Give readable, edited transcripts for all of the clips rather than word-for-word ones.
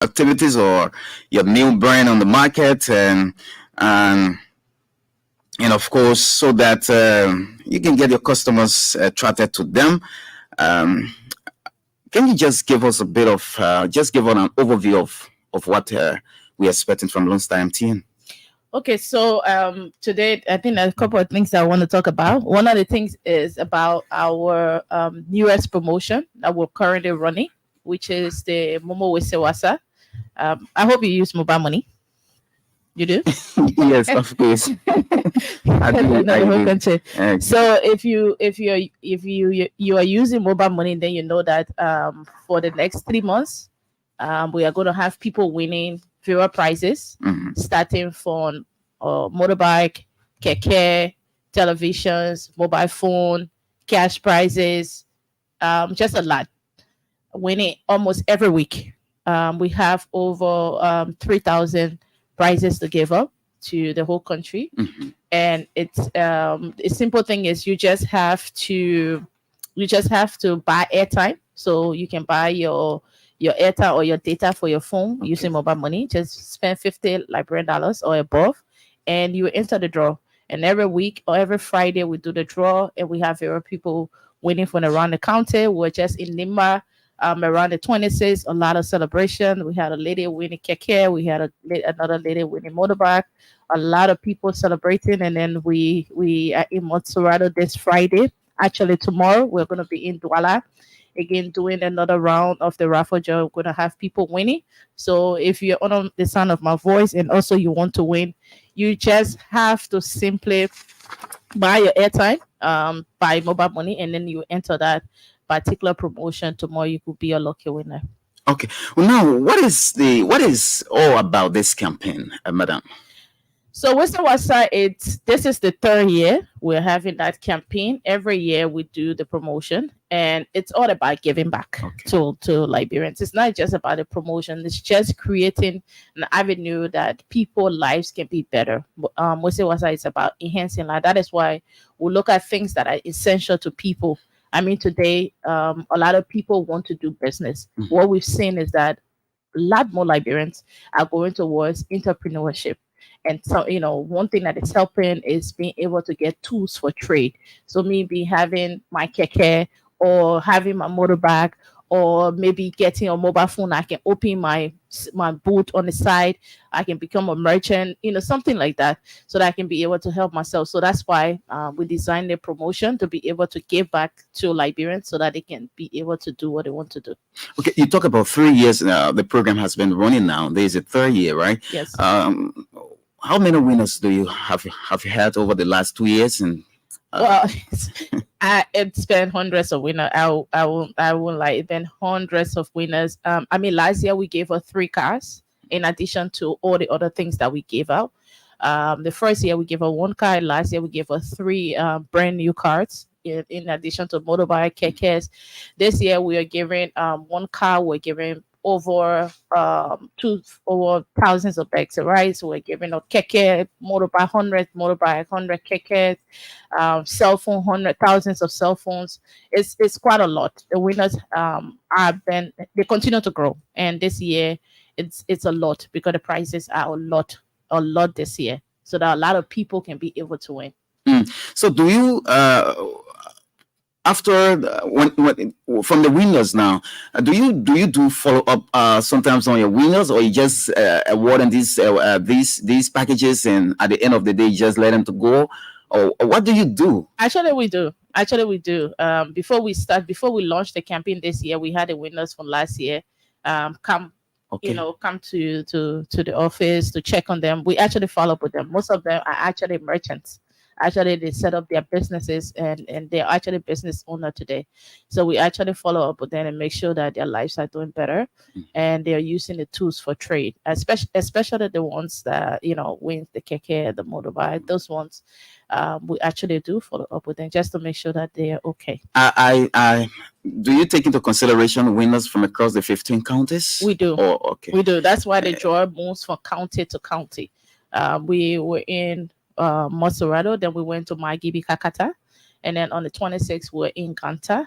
activities or your new brand on the market, and and of course, so that you can get your customers attracted to them. Um, can you just give us a bit of, just give us an overview of what we're expecting from Lone Star MTN? Okay, so today I think there's a couple of things that I want to talk about. One of the things is about our newest promotion that we're currently running, which is the Momo Wesewasa. I hope you use mobile money. You do? Yes, of course. I do. Not I the whole do. country. So if you are using mobile money, then you know that for the next 3 months, we are going to have people winning fewer prizes, starting from motorbike, keke, televisions, mobile phone, cash prizes, just a lot, winning almost every week. We have over 3,000 prizes to give up to the whole country. And it's the simple thing is you just have to buy airtime, so you can buy your airtime or your data for your phone using mobile money. Just spend 50 Liberian dollars or above, and you enter the draw. And every week or every Friday we do the draw, and we have your people winning from around the county. We're just in Lima, around the 26th, a lot of celebration. We had a lady winning keke, we had another lady winning motorbike, a lot of people celebrating. And then we are in Montserrat this Friday. Actually, tomorrow we're going to be in Douala again doing another round of the raffle draw. We're going to have people winning. So if you're on the sound of my voice and also you want to win, you just have to simply buy your airtime, by mobile money, and then you enter that particular promotion. Tomorrow you could be a lucky winner. Okay. Well, now, what is all about this campaign, madam? So Western Wasa, this is the third year we're having that campaign. Every year we do the promotion, and it's all about giving back to Liberians. It's not just about the promotion; it's just creating an avenue that people lives can be better. Western Wasa is about enhancing life. That is why we look at things that are essential to people. I mean, today, a lot of people want to do business. What we've seen is that a lot more Liberians are going towards entrepreneurship. And so, one thing that is helping is being able to get tools for trade. So maybe having my keke or having my motorbike, or maybe getting a mobile phone. I can open my booth on the side. I can become a merchant, something like that, so that I can be able to help myself. So that's why we designed the promotion to be able to give back to Liberians so that they can be able to do what they want to do. Okay, you talk about 3 years now. The program has been running now. There's a third year, right? Yes. How many winners do you have you had over the last 2 years? And Well, it's been hundreds of winners. I won't lie. It's been hundreds of winners. I mean, last year we gave her 3 cars in addition to all the other things that we gave out. The first year we gave her 1 car. Last year we gave her 3 brand new cars. In addition to motorbike, kekes. This year we are giving 1 car. We're giving over thousands of bags, right? So we're giving out keke, motorbike, 100 kekes, cell phone, hundred thousands of cell phones. It's quite a lot. The winners have been, they continue to grow, and this year it's a lot because the prices are a lot this year, so that a lot of people can be able to win. so, do you after when from the winners now, do you do follow up sometimes on your winners, or you just awarding these packages, and at the end of the day you just let them to go, or what do you do? Actually, we do. Before we launched the campaign this year, we had the winners from last year. Come, Okay. come to the office to check on them. We actually follow up with them. Most of them are actually merchants. Actually, they set up their businesses, and they're actually business owner today. So we actually follow up with them and make sure that their lives are doing better, and they're using the tools for trade, especially the ones that wins the keke, the motorbike. Those ones, we actually do follow up with them just to make sure that they are okay. I do you take into consideration winners from across the 15 counties? We do. Oh, okay. We do. That's why the draw moves from county to county. We were in Montserrat, then we went to Magibi Kakata, and then on the 26th we're in Ganta.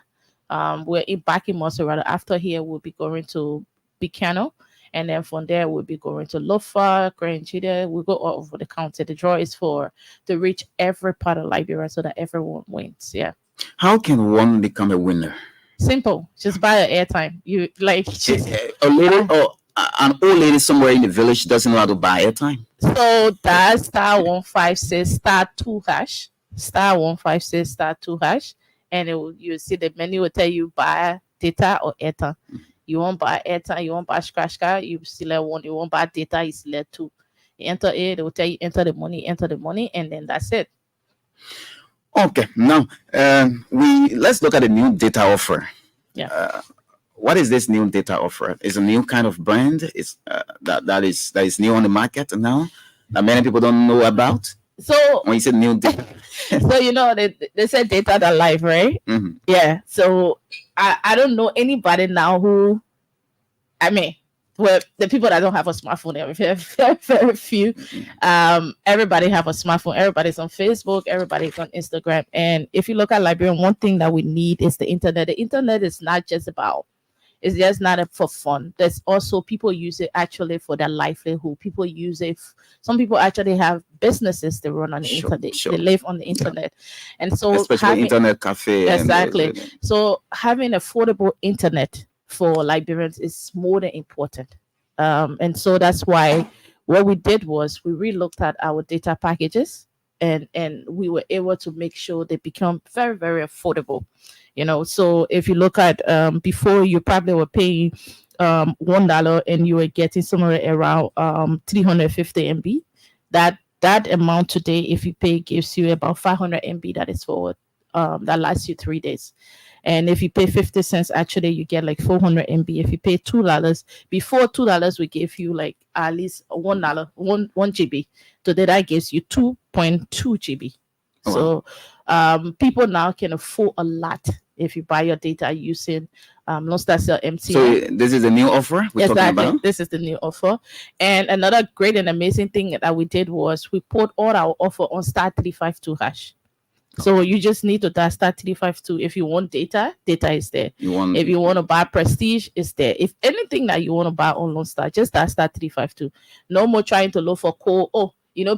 Back in Montserrat. After here we'll be going to Bicano, And then from there, we'll be going to Lofa, Grand Judea. We go all over the county. The draw is for to reach every part of Liberia so that everyone wins. Yeah. How can one become a winner? Simple. Just buy an airtime. You like just A lady or an old lady somewhere in the village doesn't know how to buy airtime. so that's *156*2#. *156*2#. And you see the menu will tell you buy data or airtime. You won't buy airtime, you won't buy scratch card, you select one, you won't buy data, you select two. You enter it, they will tell you enter the money, and then that's it. Okay, now let's look at the new data offer. Yeah. What is this new data offer? Is a new kind of brand? Is that is new on the market now that many people don't know about? So when you said new data, so they said data that live, right? Mhm. Yeah. So I don't know anybody now who, I mean, well, the people that don't have a smartphone, there are very few. Everybody have a smartphone. Everybody's on Facebook. Everybody's on Instagram. And if you look at Liberian, one thing that we need is the internet. The internet is not just about. It's just not for fun. There's also people use it actually for their livelihood. People use it. Some people actually have businesses they run on the internet. Sure. They live on the internet, and so especially internet cafe. Exactly. So having affordable internet for Liberians is more than important. And so that's why what we did was we relooked at our data packages, and we were able to make sure they become very, very affordable. So if you look at before, you probably were paying $1 and you were getting somewhere around 350 MB. That amount today, if you pay, gives you about 500 MB. That is for that lasts you 3 days. And if you pay 50 cents, actually you get like 400 MB. If you pay $2, before $2 we gave you like at least $1, 1 GB. Today that gives you 2.2 GB. So people now can afford a lot if you buy your data using Lonestar Cell MTN. So this is a new offer we're talking about? This is the new offer. And another great and amazing thing that we did was we put all our offer on *352#. So you just need to dial *352. If you want data is there. If you want to buy prestige, it's there. If anything that you want to buy on Lonestar, just dial *352. No more trying to look for code.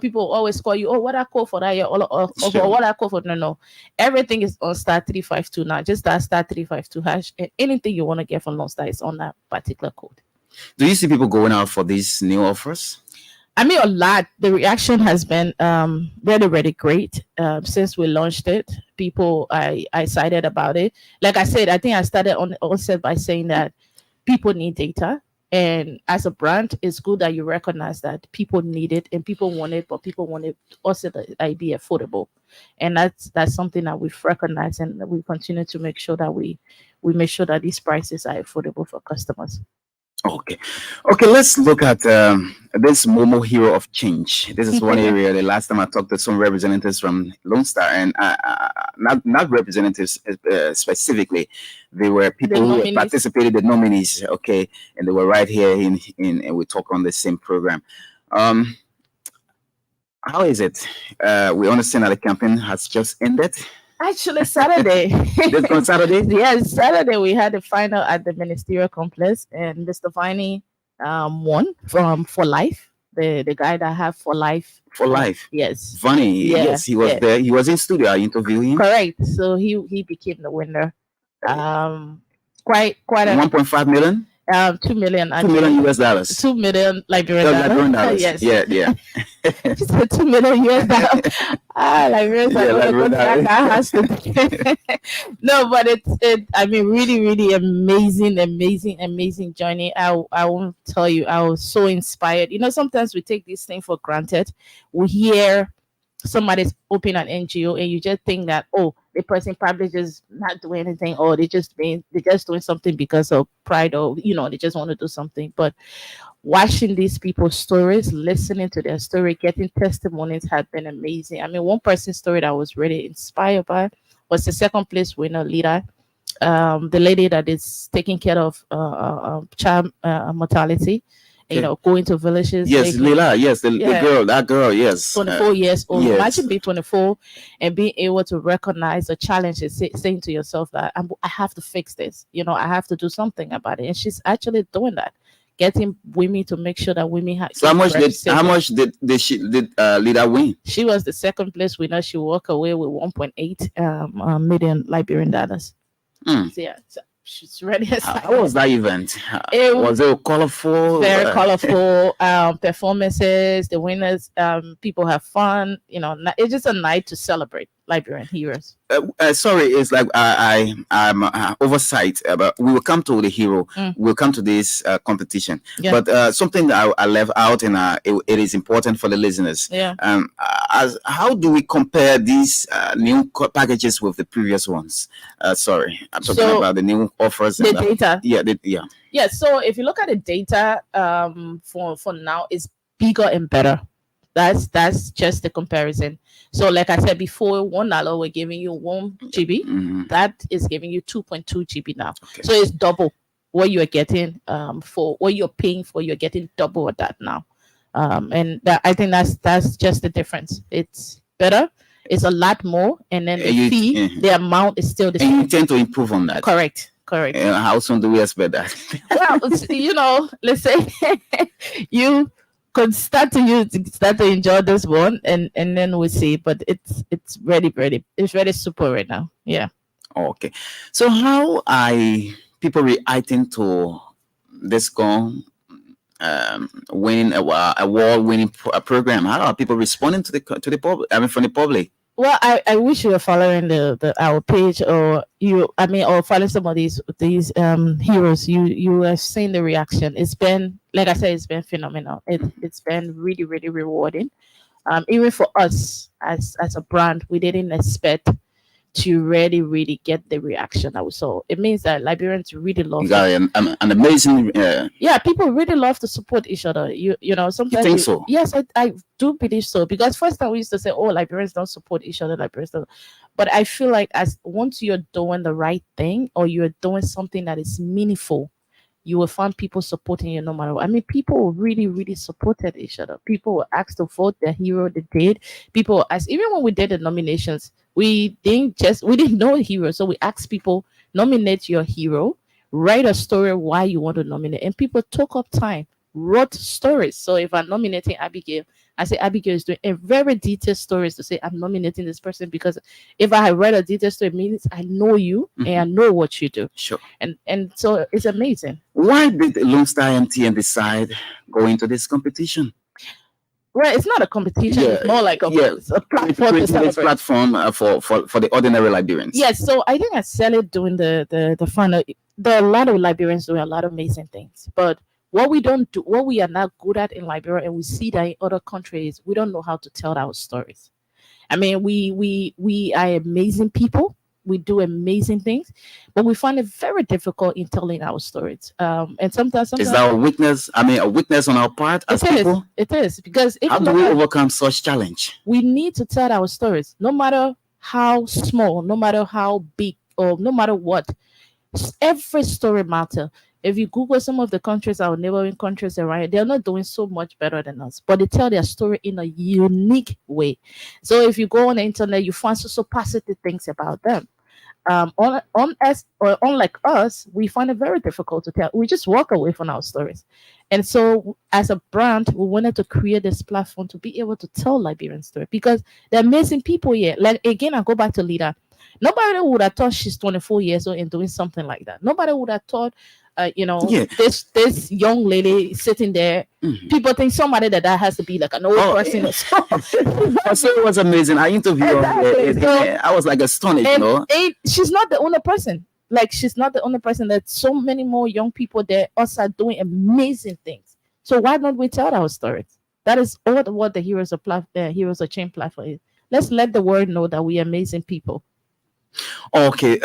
People always call you, what I call for that year, or what I call for. No. Everything is on *352 now. Just dial *352#, and anything you want to get from Lonestar is on that particular code. Do you see people going out for these new offers? I mean, a lot. The reaction has been really, really great since we launched it. People are excited about it. Like I said, I think I started on onset by saying that people need data. And as a brand, it's good that you recognize that people need it and people want it, but people want it also to be affordable. And that's something that we've recognized, and we continue to make sure that we make sure that these prices are affordable for customers. Okay, let's look at this Momo Hero of Change. This is one area. The last time I talked to some representatives from Lonestar, and not representatives specifically, they were people who participated, the nominees. Okay, and they were right here in and we talk on the same program. How is it? We understand that the campaign has just ended. Actually, Saturday. This on Saturday? Yes, Saturday we had the final at the ministerial complex, and Mr. Viney won from For Life. The guy that have For Life. For Life. Yes. Viney. Yeah, yes, he was there. He was in studio. I interviewed him. Correct. So he became the winner. Quite 1.5 million. 2 million. $2 million US. $2 million Liberian dollars. Yes. Yeah. She said $2 million US. Liberian dollars. No, but it. I mean, really, really amazing journey. I won't tell you. I was so inspired. Sometimes we take this thing for granted. We hear somebody's open an NGO and you just think that, the person probably just not doing anything, or they're just doing something because of pride, or they just want to do something. But watching these people's stories, listening to their story, getting testimonies had been amazing. I mean, one person's story that I was really inspired by was the second place winner, Lida, the lady that is taking care of child mortality. Going to villages. Yes, Lila. Yes, the girl. That girl. Yes. 24 years old. Yes. Imagine being 24 and being able to recognize the challenge and saying to yourself that I have to fix this. I have to do something about it. And she's actually doing that. getting women to make sure that women So how much did she Lida win? She was the second place winner. She walked away with 1.8 million Liberian dollars. Hmm. So, yeah, so she's really excited. How was that event? Was it colorful? Very colorful performances. The winners, people have fun. You know, it's just a night to celebrate Liberian heroes. Sorry, it's like I'm oversight, but we will come to the hero. We'll come to this competition. Yeah. But something that I left out, and it is important for the listeners. Yeah. How do we compare these new packages with the previous ones? Sorry, I'm talking about the new offers. The data. Yeah. So if you look at the data, for now, it's bigger and better. That's just the comparison. So like I said before, $1 we're giving you 1 GB. Mm-hmm. That is giving you 2.2 GB now. Okay. So it's double what you are getting for what you're paying for. You're getting double of that now. And I think that's just the difference. It's better. It's a lot more, and then the fee, the amount is still the same. And you tend to improve on that. Correct. How soon do we expect that? Well, let's say you could start to enjoy this one, and then we'll see. But it's really super right now. Yeah. Okay. So how are people reacting to this gone winning award-winning program? How are people responding to the public? I mean, from the public. Well, I wish you were following our page, or or following some of these heroes. You have seen the reaction. It's been, like I said, it's been phenomenal. It's been really rewarding. Even for us as a brand, we didn't expect to really get the reaction that we saw. It means that Liberians really love. You got an amazing. Yeah, people really love to support each other. You know, sometimes. You think so? Yes, I do believe so. Because first time we used to say, "Oh, Liberians don't support each other." Liberians don't. But I feel like once you're doing the right thing, or you're doing something that is meaningful, you will find people supporting you no matter what. I mean, people really supported each other. People were asked to vote their hero. They did. People asked, even when we did the nominations, we didn't know a hero. So we asked people, nominate your hero, write a story why you want to nominate. And people took up time, wrote stories. So if I'm nominating Abigail, I say Abigail is doing a very detailed stories to say I'm nominating this person, because if I have read a detailed story, it means I know you and I know what you do. Sure. And so it's amazing. Why did Lonestar MTN decide go into this competition? Well, it's not a competition. It's more like a platform to celebrate. Platform for the ordinary Liberians. Yes. So I think I said it during the final. There are a lot of Liberians doing a lot of amazing things, but what we don't do, what we are not good at in Liberia, and we see that in other countries, we don't know how to tell our stories. I mean, we are amazing people. We do amazing things, but we find it very difficult in telling our stories. And sometimes is that a weakness? I mean, a weakness on our part as people? It is, because how do we overcome such challenge? We need to tell our stories, no matter how small, no matter how big, or no matter what. Every story matters. If you Google some of the countries, our neighboring countries around, they're not doing so much better than us, but they tell their story in a unique way. So if you go on the internet, you find so positive things about them. Unlike us, we find it very difficult to tell. We just walk away from our stories. And so as a brand, we wanted to create this platform to be able to tell Liberian story, because they're amazing people here. Like, again, I go back to Lida. Nobody would have thought she's 24 years old and doing something like that. Nobody would have thought, this young lady sitting there. Mm-hmm. People think somebody that has to be like an old person. Yeah. So it was amazing. I interviewed her. I was like astonished. She's not the only person. Like, she's not the only person. There's so many more young people there also doing amazing things. So why don't we tell our stories? That is all what the Heroes of Change platform is. Let's let the world know that we are amazing people. Okay.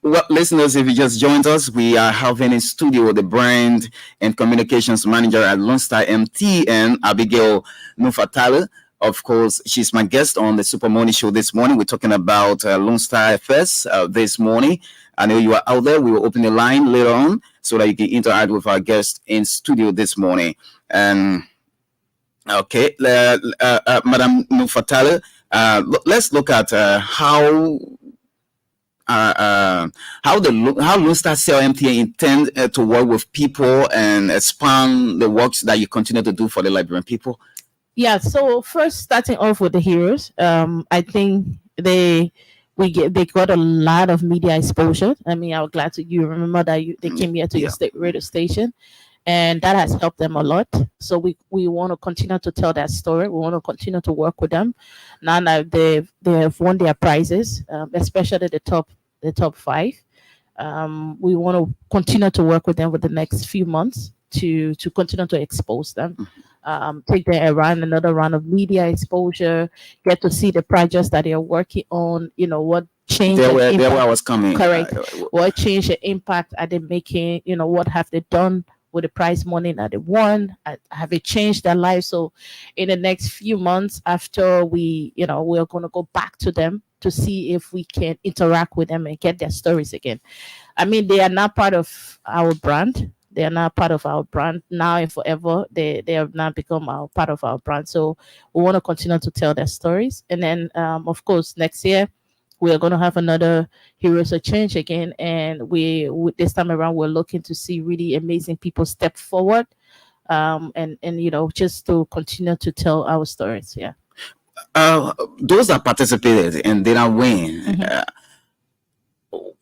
Well, listeners, if you just joined us, we are having in studio the brand and communications manager at Lonestar MTN, Abigail Nufeatalai. Of course, she's my guest on the Super Morning Show this morning. We're talking about Lonestar FS this morning. I know you are out there. We will open the line later on so that you can interact with our guest in studio this morning. And okay, Madam Nufeatalai, let's look at how how Lonestar CLMTA intend to work with people and expand the works that you continue to do for the Liberian people? Yeah, so first starting off with the heroes, I think they got a lot of media exposure. I mean, I was glad to you remember that they came here to your state radio station, and that has helped them a lot. So we want to continue to tell that story. We want to continue to work with them. Now that they have won their prizes, especially the top five. We want to continue to work with them for the next few months to continue to expose them. Take them around another round of media exposure, get to see the projects that they are working on, what change there where I was coming. Correct. What change and impact are they making? What have they done with the prize money that they won? Have it changed their life? So in the next few months after we're going to go back to them to see if we can interact with them and get their stories again. I mean, they are not part of our brand. They are not part of our brand now and forever. They have now become part of our brand. So we want to continue to tell their stories. And then, of course, next year we are going to have another Heroes of Change again. And we this time around, we're looking to see really amazing people step forward, and just to continue to tell our stories. Yeah. Those that participated and did not win.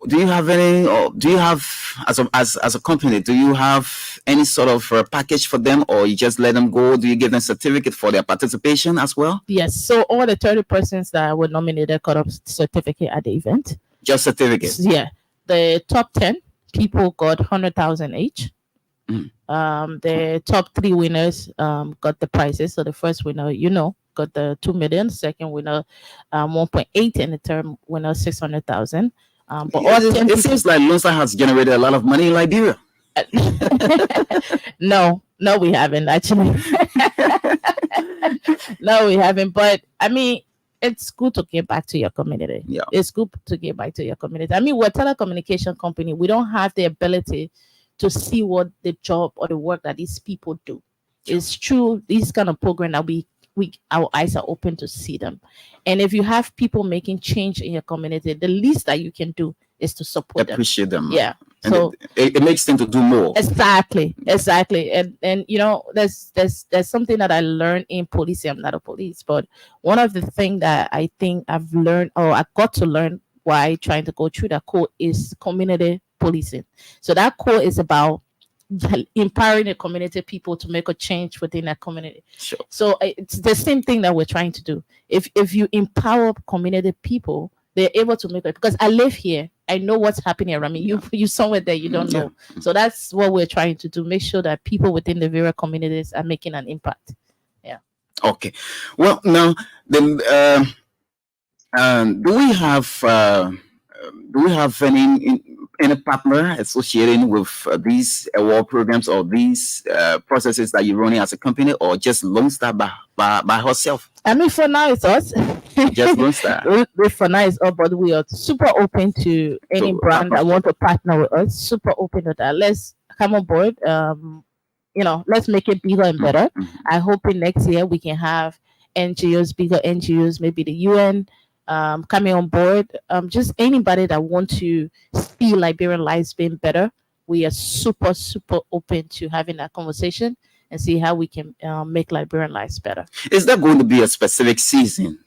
Do you have any, or do you have, as a company, do you have any sort of package for them, or you just let them go? Do you give them certificate for their participation as well? Yes. So all the 30 persons that were nominated got a certificate at the event. Just certificate? Yeah. The top 10 people got 100,000 each. The top 3 winners got the prizes. So the first winner, got the 2 million. Second winner, 1.8, and the third winner, 600,000. But it seems like Lonestar has generated a lot of money in Liberia. No, we haven't actually. No, we haven't. But I mean, it's good to give back to your community. Yeah, it's good to give back to your community. I mean, we're a telecommunication company. We don't have the ability to see what the job or the work that these people do. It's true. These kind of program that our eyes are open to see them. And if you have people making change in your community, the least that you can do is to support appreciate them. Yeah. And so it makes them to do more. Exactly. And there's something that I learned in police. I'm not a police, but one of the things that I think I've learned, or I got to learn while trying to go through that code, is community policing. So that code is about empowering the community people to make a change within that community. Sure. So it's the same thing that we're trying to do. If you empower community people, they're able to make it. Because I live here, I know what's happening around me. You somewhere there you don't know. So that's what we're trying to do. Make sure that people within the various communities are making an impact. Yeah. Okay. Well, now then, do we have any partner associating with these award programs or these processes that you're running as a company, or just Lonestar by herself? I mean, for now it's us. Just Lonestar. For now it's us, but we are super open to any brand that want to partner with us. Super open to that. Let's come on board. Let's make it bigger and better. I hope in next year we can have NGOs, bigger NGOs, maybe the UN. Coming on board, just anybody that want to see Liberian lives being better, we are super open to having that conversation and see how we can make Liberian lives better. Is there going to be a specific season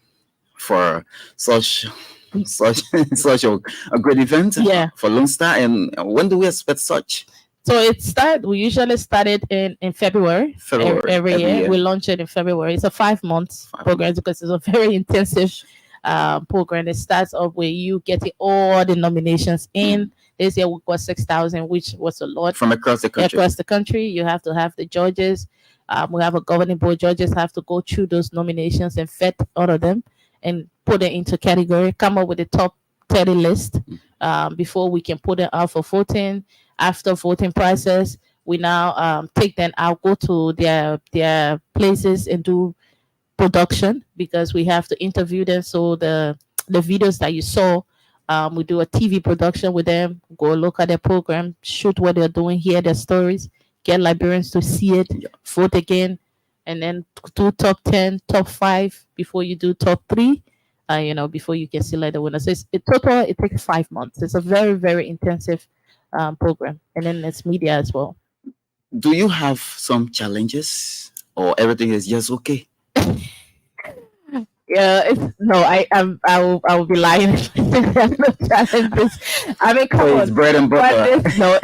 for such a great event? Yeah. For Lonestar, and when do we expect such? So we usually started in February. Every year. We launch it in February. It's a 5-month program because it's a very intensive program. It starts off with you getting all the nominations in. This year we got 6,000, which was a lot. From across the country. Across the country, you have to have the judges. We have a governing board. Judges have to go through those nominations and vet all of them and put it into category. Come up with the top 30 list before we can put it out for voting. After voting process, we now take them out, go to their places and do production, because we have to interview them. So the videos that you saw, we do a TV production with them, go look at their program, shoot what they're doing, hear their stories, get Liberians to see it, vote again, and then do top 10, top 5 before you do top 3. before you can select the winner. So in total, it takes 5 months. It's a very, very intensive program. And then it's media as well. Do you have some challenges or everything is just okay? Yeah, I will be lying if I say there are no challenges. I mean, come So it's on, bread and but butter. this no,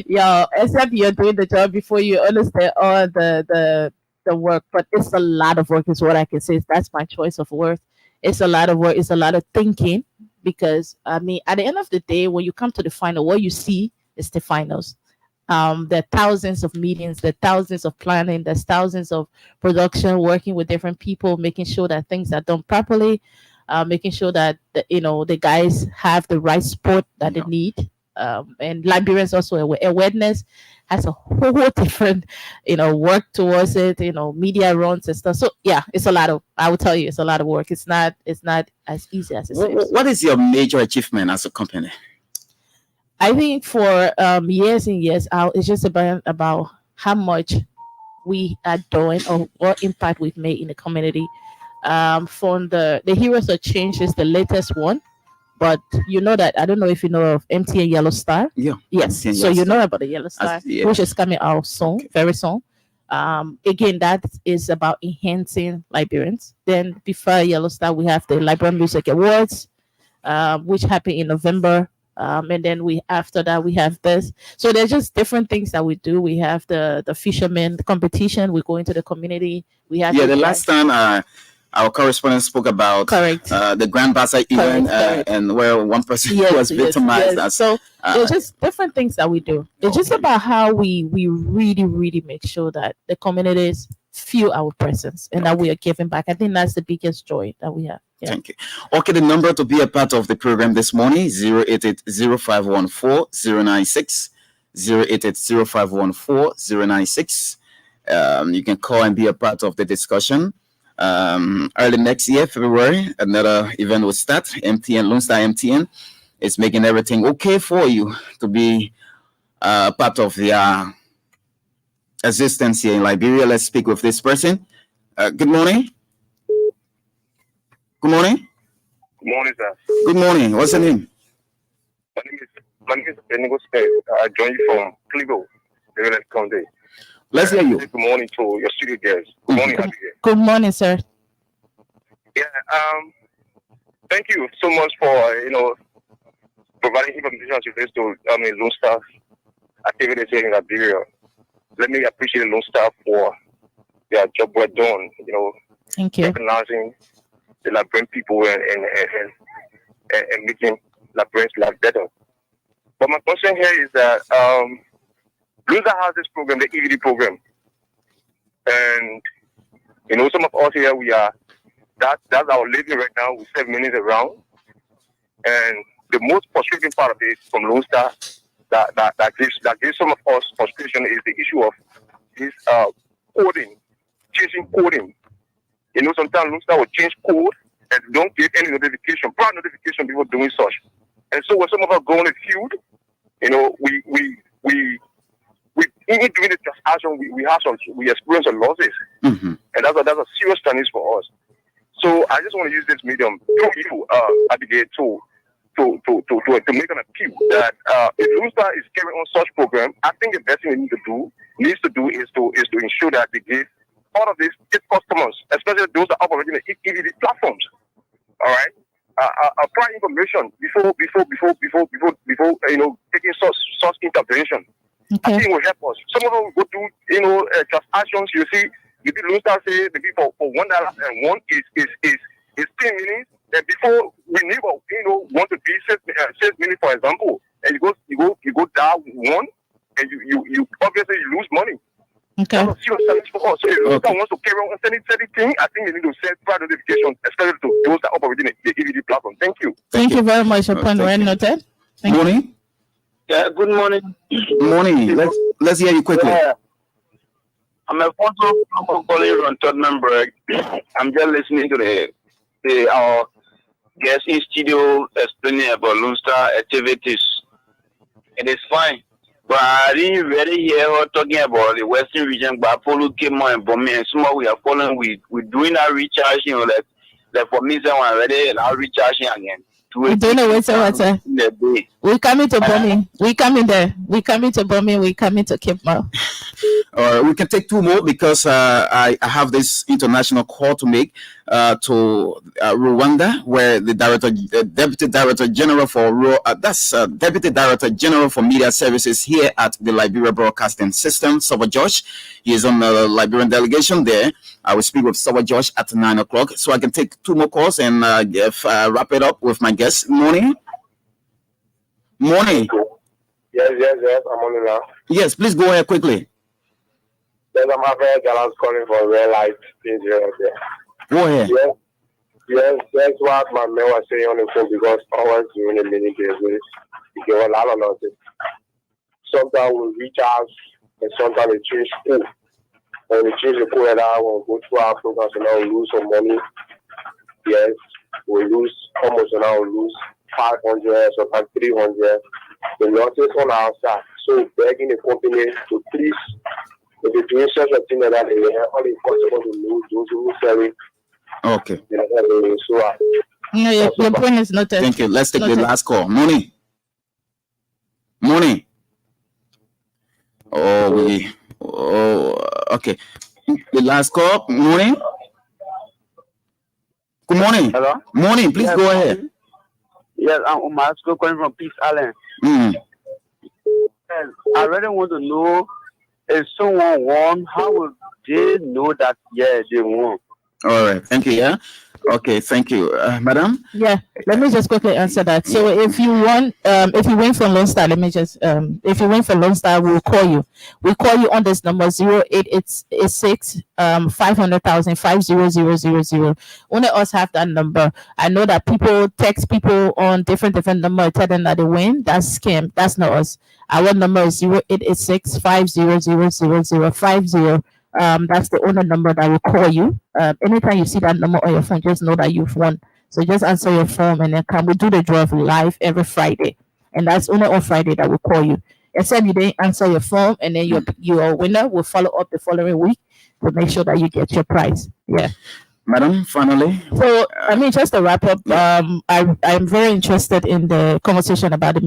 yo, except you're doing the job before you understand all the work. But it's a lot of work, is what I can say. That's my choice of words. It's a lot of work. It's a lot of thinking because I mean, at the end of the day, when you come to the final, what you see is the finals. There are thousands of meetings, there are thousands of planning, there's thousands of production, working with different people, making sure that things are done properly, making sure that the guys have the right support that they need. And Liberians also awareness has a whole different work towards it, media runs and stuff. So yeah, it's a lot of, I will tell you, it's a lot of work. It's not as easy as it seems. What is your major achievement as a company? I think for years and years out, it's just about how much we are doing or what impact we've made in the community. From the Heroes of Change is the latest one, but you know that I don't know if you know of MTN Yellow Star. Yeah. Yes. MTN So Yellow you Star. know about the Yellow Star, Yeah. which is coming out soon, Okay. very soon. Again, that is about enhancing Liberians. Then before Yellow Star, we have the Liberian Music Awards, which happen in November. And then after that we have this. So there's just different things that we do. We have the fishermen competition. We go into the community. We have the last time our correspondent spoke about correct the Grand Bazaar event correct. and where one person was victimized. So there's just different things that we do. It's just about how we really, really make sure that the communities feel our presence and that we are giving back. I think that's the biggest joy that we have. Yeah. Thank you. Okay, the number to be a part of the program this morning is 088-0514-096. 088-0514-096. You can call and be a part of the discussion. Early next year, February, another event will start. MTN, Lonestar MTN is making everything okay for you to be part of their existence here in Liberia. Let's speak with this person. Good morning. Good morning. Good morning, sir. Good morning. What's your name? My name is Benigo Smith. I join you from Cleveland, Maryland County. Let's hear you. Good morning to your studio guests. Good morning, Abigail. Good morning, sir. Yeah. Thank you so much for providing information to this Lonestar activities here in Liberia. Let me appreciate Lonestar for their job well done. Thank you. Recognizing the Liberian people and making Liberians life better. But my concern here is that Lonestar has this program, the EVD program, and some of us here that's our living right now. We 7 minutes around, and the most frustrating part of it from Lonestar that gives some of us frustration is the issue of this coding, changing coding. Sometimes Lonestar will change code and don't get any notification, prior notification before doing such. And so when some of us go on the field, even during the transaction, we experience some losses, and that's a serious challenge for us. So I just want to use this medium through you, Abigail, to make an appeal that if Lonestar is carrying on such program, I think the best thing we needs to do is to ensure that they give all of these customers, especially those that operate in the EVD platforms, all right, prior information before taking such intervention. Okay. I think it will help us. Some of them will go through transactions. You see, maybe Lonestar say maybe for $1 and one is 10 minutes. And before we never want to be 6 minutes, for example, and you go down one, and you obviously you lose money. Okay. That's a serious challenge for us. So if Lonestar wants to carry on certain thing, I think they need to set prior notification, especially to those that operate in the EVD platform. Thank you. Thank you very much. Your point well noted. Good morning. Yeah, good morning. Good morning. Let's hear you quickly. I'm a photo calling from Tottenham. I'm just listening to our guest in studio explaining about Lonestar activities. It is fine. But I didn't really hear her talking about the Western region, but Apollo came on and Bomi and some we are following, we're doing our recharge, like Like for me, someone already and I'll recharge him again. We don't know what's water. We coming to Bombing. We coming there. We coming to Bombing. We coming to Cape Mount. We can take 2 more because I have this international call to make to Rwanda, where the Deputy Director General for Deputy Director General for Media Services here at the Liberia Broadcasting System, Saba Josh. He is on the Liberian delegation there. I will speak with Saba Josh at 9 o'clock, so I can take 2 more calls and wrap it up with my guest. Morning. Morning. Yes, I'm on it now. Yes, please go ahead quickly. Yes, I'm Abigail calling for real life. Go ahead. Yes, that's what my man was saying on the phone because I was doing a mini business. You get a lot of nothing. Sometimes we reach out and sometimes we change school. When we change the school, and I will go through our programs and I will lose some money. Yes, we lose almost and I will lose 500, sometimes 300. The losses on our side. So begging the company to please, if you're doing such a thing that they are only possible to lose those who sell it. Okay. Your point is noted. Thank you. Let's take the last call. Morning. Okay. The last call. Morning. Good morning. Hello? Morning. Please go ahead. Yes, I'm Omar calling from Peace Island. I really want to know if someone won, how would they know that, they won? All right. Thank you. Yeah. Okay. Thank you. Madam? Yeah. Let me just quickly answer that. So if you win for Lonestar, if you win for Lonestar, we'll call you. We call you on this number 0886 500,000 50000. Only us have that number. I know that people text people on different numbers, tell them that they win. That's scam. That's not us. Our number is 0886 5000050. That's the only number that will call you. Anytime you see that number on your phone, just know that you've won. So just answer your phone and then we do the draw live every Friday. And that's only on Friday that will call you. Except you didn't answer your phone and then your winner will follow up the following week to make sure that you get your prize. Yeah. Madam, finally. So, just to wrap up, I'm very interested in the conversation about the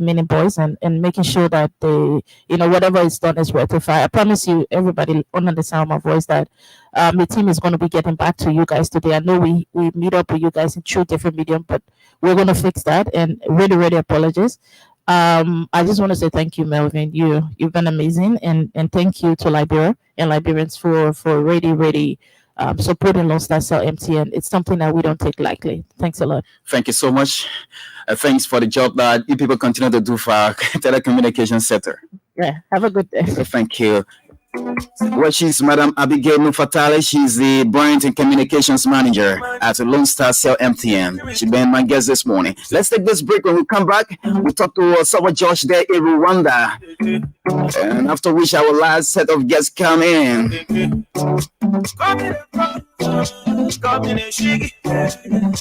mini boys and making sure that they, whatever is done is rectified. I promise you, everybody under the sound of my voice, that the team is going to be getting back to you guys today. I know we meet up with you guys in 2 different mediums, but we're going to fix that and really, really apologize. I just want to say thank you, Melvin. You've been amazing, and thank you to Liberia and Liberians for really supporting Lonestar Cell MTN. It's something that we don't take lightly. Thanks a lot. Thank you so much. Thanks for the job that you people continue to do for our telecommunications sector. Yeah, have a good day. So thank you. Well, she's Madam Abigail Nufeatalai. She's the brand and communications manager at Lonestar Cell MTN. She's been my guest this morning. Let's take this break. When we come back, we'll talk to Saba Josh there in Rwanda. And after which our last set of guests come in. Come in a shiggy.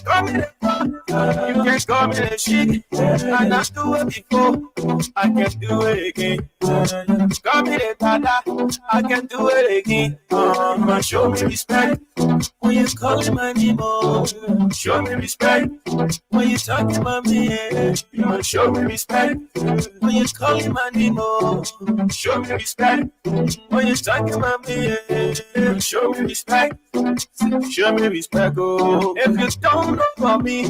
Come in a you can come in a shiggy. And I do it before. I can do it again. Come in a dada. I can do it again. Show me respect when you call my name. Show me respect when you talk about me. Show me respect when you call my name. Show me respect when you talk about me. Show me respect. Show me respect, oh. If you don't know about me,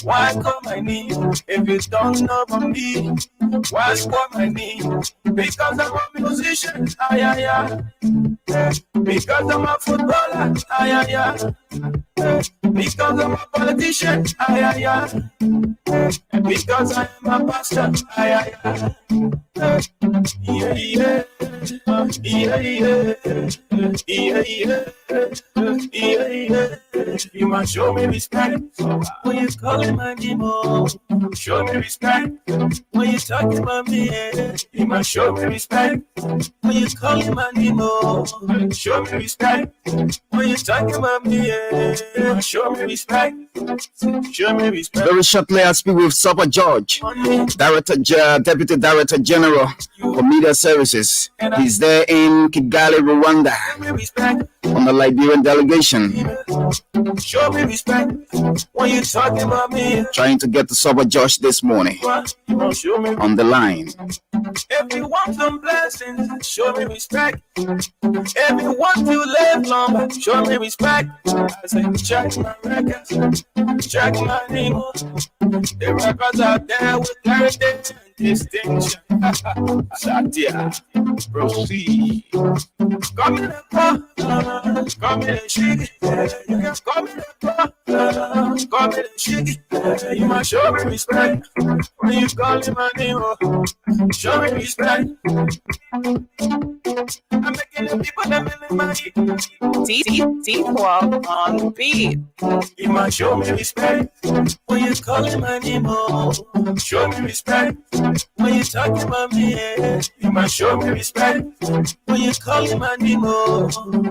why call my name? If you don't know about me, why squat my name? Because I'm a musician, because I'm a footballer, because I'm a politician, because I'm a pastor, You must show me respect when you calling my name. Show me respect when you talking about me. You must show me respect when you calling my name. Show me respect when you talking about me. Show me respect. Show me respect. Very shortly, I speak with Saba George, Deputy Director General for Media Services. He's there in Kigali, Rwanda. on the Liberian delegation. Show me respect when you talking about me. Trying to get to Sober Josh this morning Show me on the line. if you want some blessings, show me respect. If you want to live long, show me respect. I say, check my records, check my name. The records out there with heritage and distinction. Satya, proceed. Come in the car, come in the shiggy. You can come in the car, come in the shiggy. You must show me respect when you call me my name. Show me respect. I'm making the people that make me money. T-Walk on the beat. You must show me respect when you calling my name. Show me respect when you talking about me. You must show me respect when you calling my name.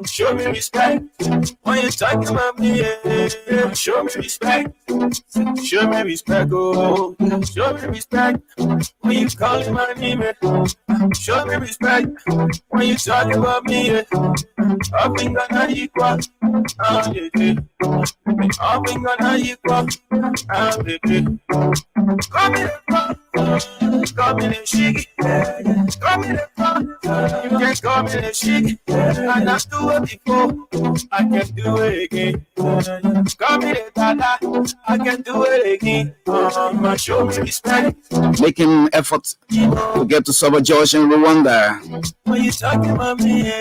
Show me respect when you talking about me. Show me respect. Show me respect. Oh, show me respect when you calling my name. Show me respect when you talking about me. Up in Ghana equal. Up in Ghana equal. Come in the front. Come in the shiggy. Come in the front. You can come in the shiggy. And I do it before. I can do it again. Come in the dada. I can do it again. You must show me respect. Making efforts to get to Sober Josh in Rwanda. When you talking about me,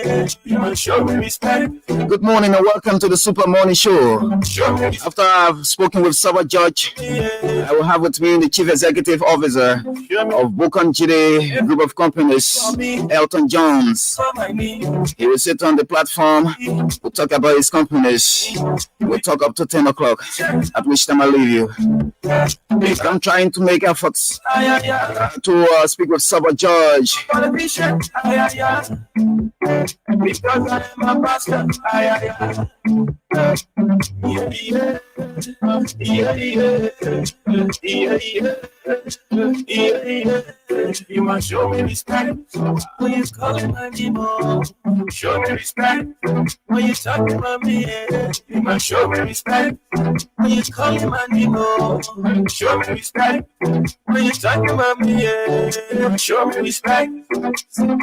you must show me respect. Good morning and welcome to the Super Morning Show. Show me respect. After I've spoken with Sober George, I will have with me the Chief Executive Officer of Bukan Chide Group of Companies, Elton Jones. He will sit on the platform. We'll talk about his companies. We'll talk up to 10 o'clock, at which time I leave you. I'm trying to make efforts to speak with Sober George. Because I am a pastor. You must show me respect when you calling my name. Show me respect when you talking about me. You must show me respect when you calling my name. Show me respect when you talking about me. Show me respect.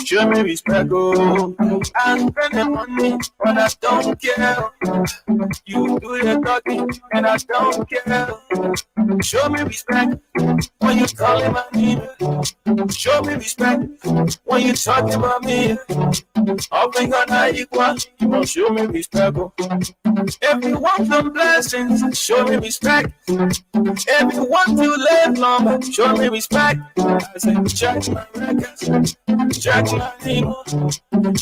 Show me respect. Oh, I'm spending money, but I don't care. You do your talking, and I don't care. Show me respect when you calling my name. Show me respect when you talking about me. Up in Ghana equal, you must show me respect. If you want some blessings, show me respect. If you want to live long, show me respect. I say, check my records, check my name.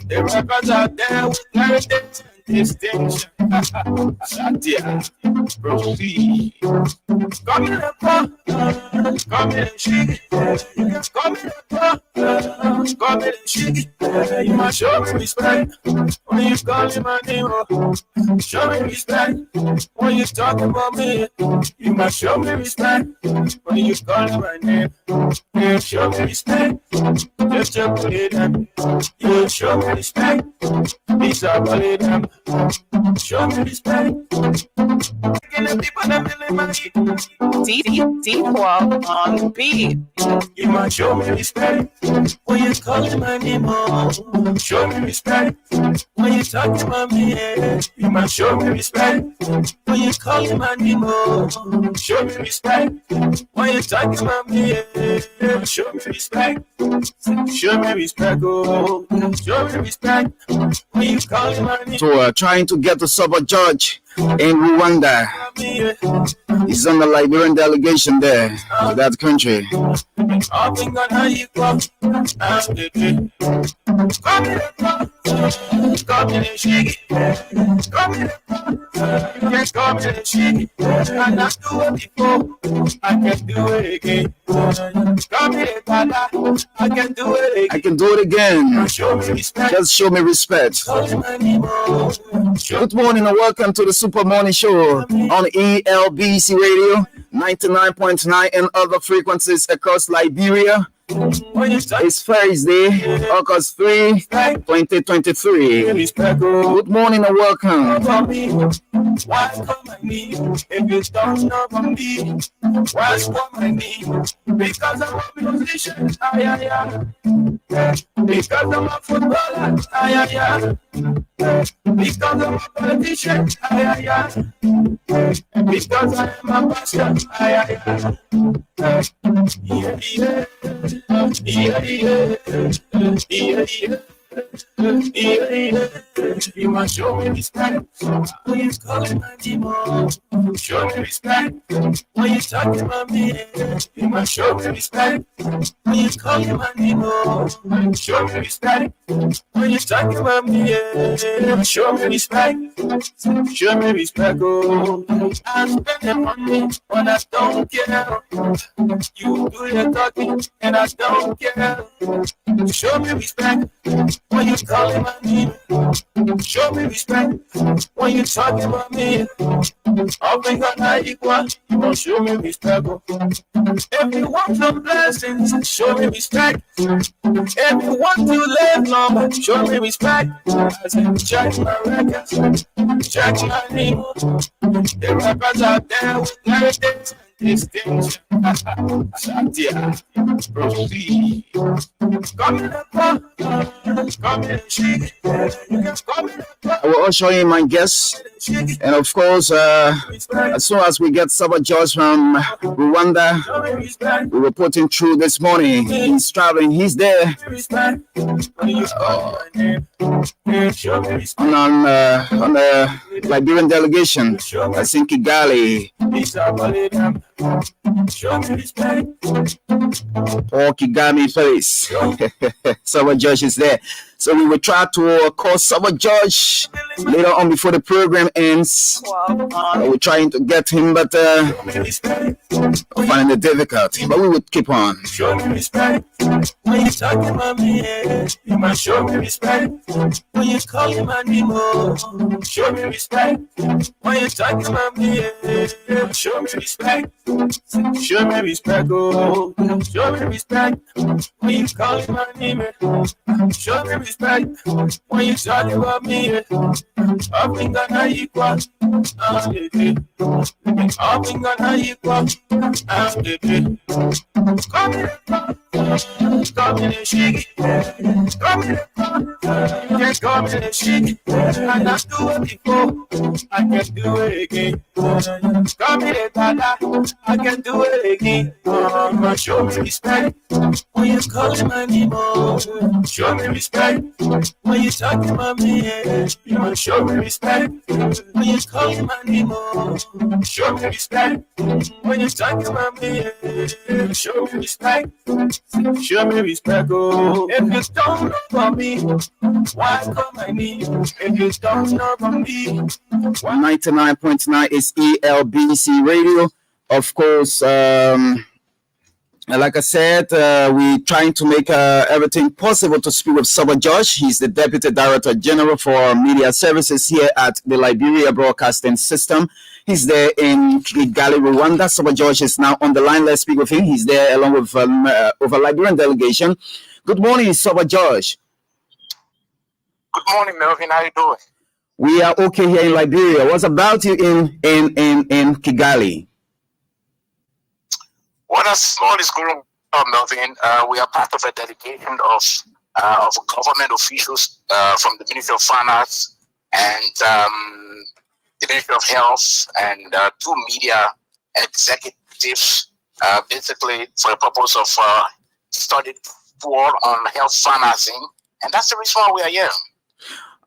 The records out there with heritage and distinction. Satya, proceed. Come in the car, come in the shiggy. Come in the car, come in the shiggy. You must show me respect when you calling my name. Show me respect when you talking about me. You must show me respect when you calling my name. You show me respect. Just believe them. You show me respect. These are believe them. Show me respect. T-Walk on the beat. You must show me respect when you calling my name. Show me respect when you talking about me. You must show me respect when you calling my name. Show me respect when you talking about me. Show me respect. Show me respect. Oh, show me respect when you calling my name. So trying to get to Sober George in Rwanda. He's on the Liberian delegation there to that country. I can do it again. Just show me respect. Good morning and welcome to the Super Morning Show on ELBC Radio 99.9 and other frequencies across Liberia, It's Thursday, August 3, 2023. Good morning and welcome. Why come I need if you don't know from me? Why come I need? Because I'm a musician, because I'm a footballer, because I'm a politician, because I am a pastor, You must show me respect when you calling my demon. Show me respect when you talking about me. You must show me respect when you calling my demon. Show me respect when you talking about me. Show me respect. Show me respect. Oh, I spend the money when I don't care. You do your talking and I don't care. Show me respect when you calling my name. Show me respect when you talking about me. All things are not equal. You won't show me respect. If you want some blessings, show me respect. If you want to live long, show me respect. I said, check my records, check my name. The rappers out there with heritage and distinction. Satya, proceed. Come in the park, come in the shake. I will usher in my guests, and of course, as soon as we get Saba George from Rwanda, we were putting through this morning. He's traveling, he's there on the Liberian delegation. I think Kigali or Kigami place. Saba George is there. So we will try to call Saba George later on before the program ends. We're trying to get him, but finding it difficult. But we would keep on. Show me respect when you talking about me. You must show me respect when you calling my name. Show me respect when you talking about me. Show me respect. Show me respect. Oh, show me respect when you calling my name. Show me respect when you talking about me. All things are not equal. All things are not equal. Come in the shake. Come in the you can come in the shake. And I do it before. I can do it again. Come in the dada. I can do it again. Show me respect when you calling my name. Show me respect when you talking about me. You must show me respect when you calling my name. Show me respect when you talking about me. Show me respect. Show me respect. Oh, if you don't know about me, why come I need? If you don't know about me, 99.9 is ELBC Radio. Of course, like I said, we're trying to make everything possible to speak with Saba George. He's the Deputy Director General for Media Services here at the Liberia Broadcasting System. He's there in Kigali, Rwanda. Saba George is now on the line. Let's speak with him. He's there along with a Liberian delegation. Good morning, Saba George. Good morning, Melvin. How you doing? We are okay here in Liberia. What's about you in Kigali? What all is going on, Melvin? We are part of a delegation of government officials from the Ministry of Finance and the Ministry of Health and two media executives, basically for the purpose of study tour on health financing, and that's the reason why we are here.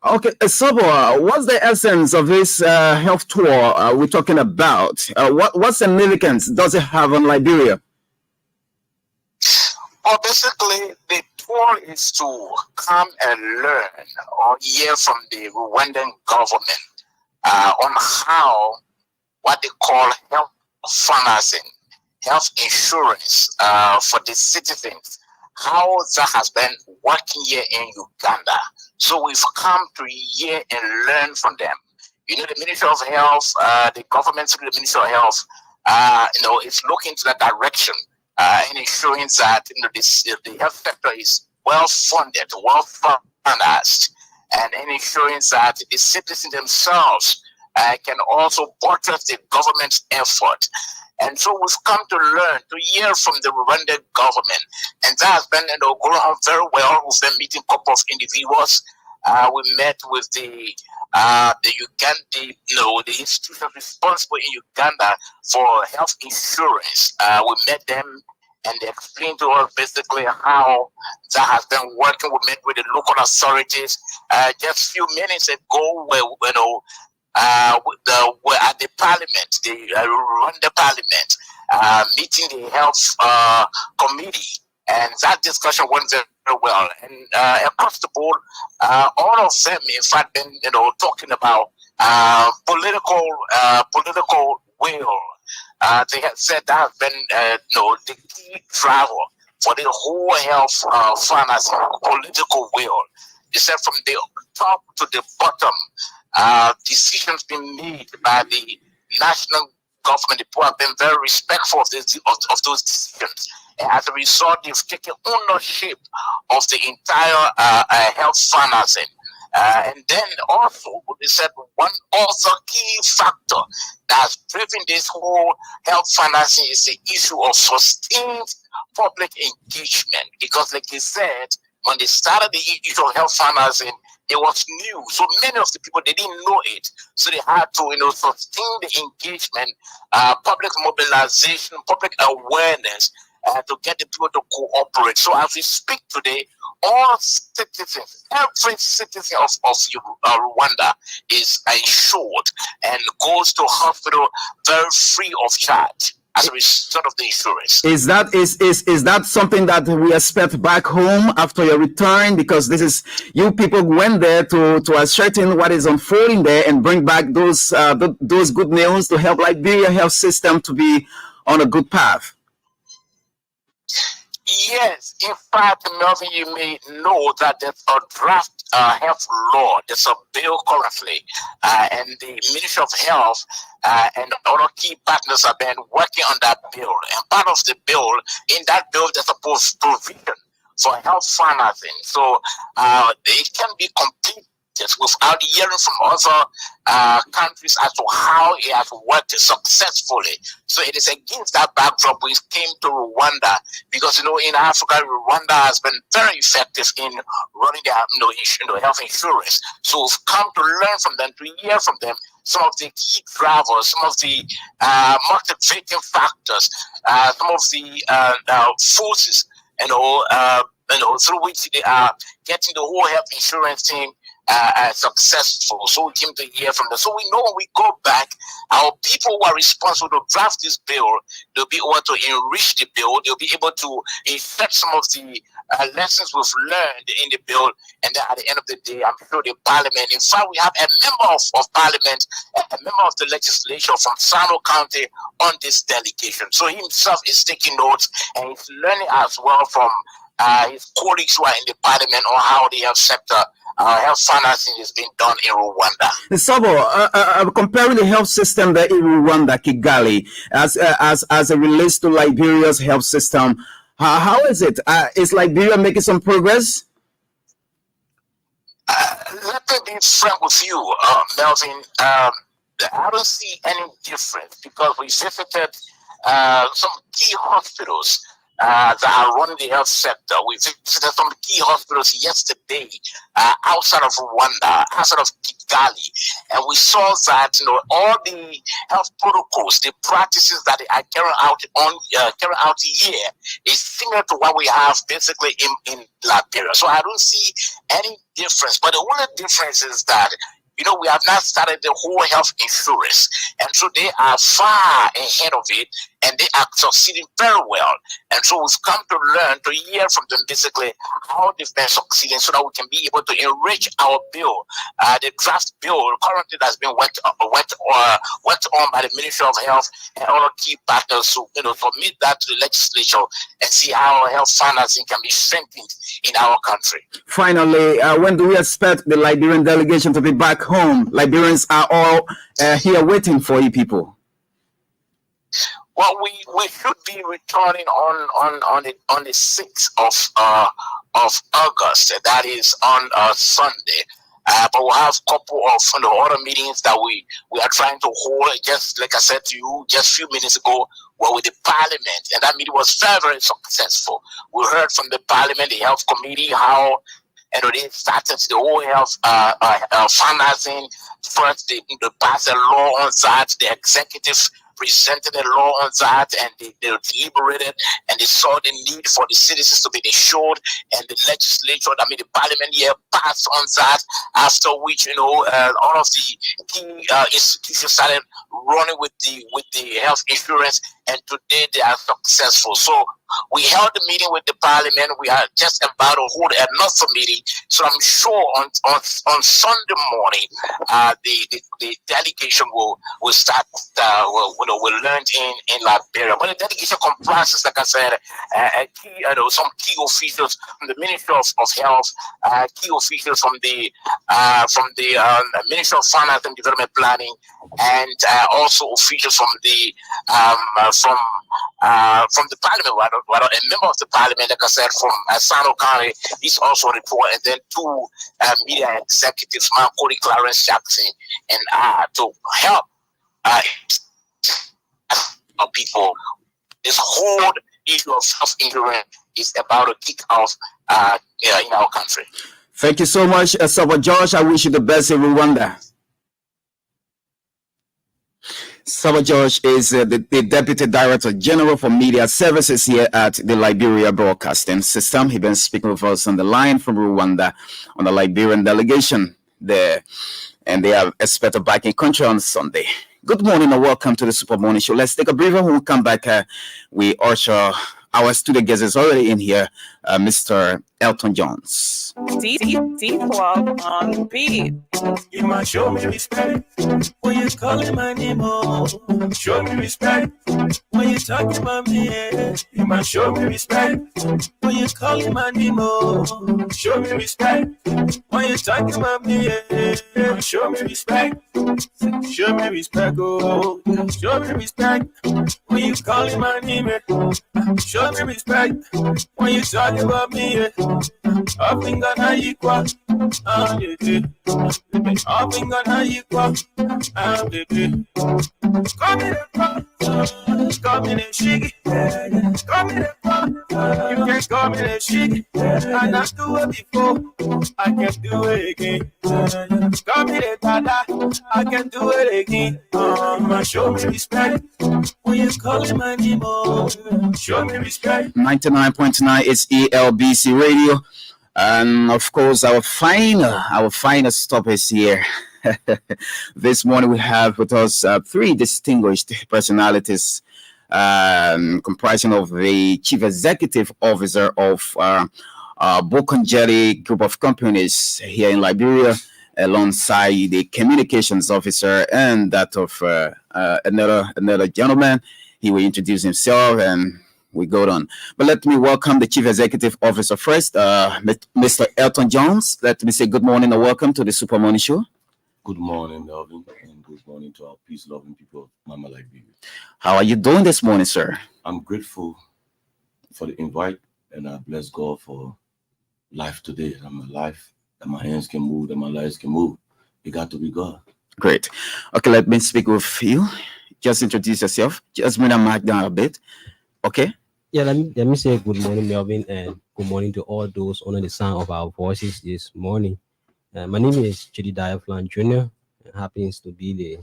Okay, Saba, what's the essence of this health tour we're talking about? What significance does it have on Liberia? Well, basically, the tour is to come and learn or hear from the Rwandan government on how what they call health financing, health insurance for the citizens, how that has been working here in Uganda. So we've come to hear and learn from them. You know, the Ministry of Health, the government through the Ministry of Health, is looking to that direction and ensuring that the health sector is well funded, well financed, and ensuring that the citizens themselves can also buttress the government's effort. And so we've come to learn, to hear from the Rwandan government, and that has been going on very well. We've been meeting a couple of individuals. We met with the Uganda, the institution responsible in Uganda for health insurance. We met them and they explained to us basically how that has been working. We met with the local authorities just a few minutes ago. We're at the parliament, run the parliament, meeting the health committee, and that discussion went very well. And across the board, all of them, in fact, been talking about political will. They have said that has been the key driver for the whole health financing, political will. They said from the top to the bottom, decisions being made by the national government. The people have been very respectful of those decisions. And as a result, they've taken ownership of the entire health financing. And then also, they said one also key factor that's driven this whole health financing is the issue of sustained public engagement. Because like they said, when they started the issue of health financing, it was new. So many of the people, they didn't know it. So they had to, sustain the engagement, public mobilization, public awareness, to get the people to cooperate. So as we speak today, all citizens, every citizen of Rwanda is insured and goes to hospital very free of charge as a result of the insurance. Is that something that we expect back home after your return? Because this is, you people went there to ascertain what is unfolding there and bring back those good news to help Liberia health system to be on a good path. Yes, in fact, Melvin, you may know that there's a draft health law. There's a bill currently, and the Ministry of Health and other key partners have been working on that bill. And part of the bill, in that bill, there's a provision for health financing. So it can be complete just without hearing from other countries as to how it has worked successfully. So it is against that backdrop we came to Rwanda, because in Africa, Rwanda has been very effective in running their health insurance. So we've come to learn from them, to hear from them some of the key drivers, some of the motivating factors, some of the forces, through which they are getting the whole health insurance team successful. So we came to hear from them. So we know when we go back, our people who are responsible to draft this bill, they'll be able to enrich the bill. They'll be able to insert some of the lessons we've learned in the bill. And then at the end of the day, I'm sure the parliament, in fact, we have a member of parliament, a member of the legislature from Sano County on this delegation. So he himself is taking notes and he's learning as well from his colleagues who are in the parliament on how the health sector health financing is being done in Rwanda. Sabo, comparing the health system there in Rwanda, Kigali, as it relates to Liberia's health system, how is it? Is Liberia making some progress? Let me be frank with you, Melvin. I don't see any difference because we visited some key hospitals that are running the health sector. We visited some key hospitals yesterday outside of Rwanda, outside of Kigali, and we saw that all the health protocols, the practices that they are carrying out here is similar to what we have basically in Liberia. So I don't see any difference. But the only difference is that we have not started the whole health insurance. And so they are far ahead of it and they are succeeding very well. And so we've come to learn, to hear from them basically how they've been succeeding so that we can be able to enrich our bill. The draft bill currently that's been worked on by the Ministry of Health and other key partners to submit that to the legislature and see how health financing can be strengthened in our country. Finally, when do we expect the Liberian delegation to be back home? Liberians are all here waiting for you people. Well, we should be returning on the 6th of August. And that is on Sunday. But we'll have a couple of other meetings that we are trying to hold. Just like I said to you just a few minutes ago, well, with the Parliament, and that meeting was very, very successful. We heard from the Parliament, the Health Committee, how they started the whole health financing. First, they passed a law on that. The executive presented a law on that, and they deliberated, and they saw the need for the citizens to be assured, and the legislature, the parliament here passed on that, after which, all of the key institutions started running with the health insurance, and today they are successful. So we held the meeting with the parliament. We are just about to hold another meeting. So I'm sure on Sunday morning, the delegation will start. Will learn in Liberia. But the delegation comprises, like I said, some key officials from the Ministry of Health, key officials from the Ministry of Finance and Development Planning, and also officials from the parliament, a member of the parliament, like I said, from Sano County, he's also a report, and then two media executives, Cody Clarence Jackson, and to help people. This whole issue of self-insurance is about to kick off in our country. Thank you so much, Saba George. I wish you the best in Rwanda. Saba George is the Deputy Director General for Media Services here at the Liberia Broadcasting System. He's been speaking with us on the line from Rwanda on the Liberian delegation there. And they are expected back in country on Sunday. Good morning and welcome to the Super Morning Show. Let's take a breather. When we come back, we usher our studio guest is already in here, Mr. Elton Jones. D12 on the beat. You might show me respect when you calling my name. Oh, show me respect when you talking about me. Yeah. You might show me respect when you calling my name. Oh, show me respect when you talking about me. Yeah. Show me respect. Show me respect. Oh, show me respect when you calling my name. Show me respect when you talking about me. Yeah. Up in Ghana equal, I'm the up in Ghana equal, I'm the come in the come in the shiggy, come in the you can come in the shiggy, and I do it before, I can do it again. Come in the dada, I can do it again. Show me respect when you calling my name. Show me respect. 99.9 is ELBC Radio. And of course, our final stop is here. This morning we have with us three distinguished personalities, comprising of the Chief Executive Officer of Bokonjeri Group of Companies here in Liberia, alongside the Communications Officer and that of another gentleman. He will introduce himself and we go on. But let me welcome the Chief Executive Officer first, Mr. Elton Jones. Let me say good morning and welcome to the Super Morning Show. Good morning, Melvin, and good morning to our peace-loving people of Mama Liberia. How are you doing this morning, sir? I'm grateful for the invite, and I bless God for life today. I'm alive, that my hands can move, that my legs can move. You got to be God. Great. Okay, let me speak with you. Just introduce yourself. Just bring a mic down a bit. Okay? Yeah, let me say good morning, Melvin, and good morning to all those under the sound of our voices this morning. My name is Jedediah Flan Jr. and happens to be the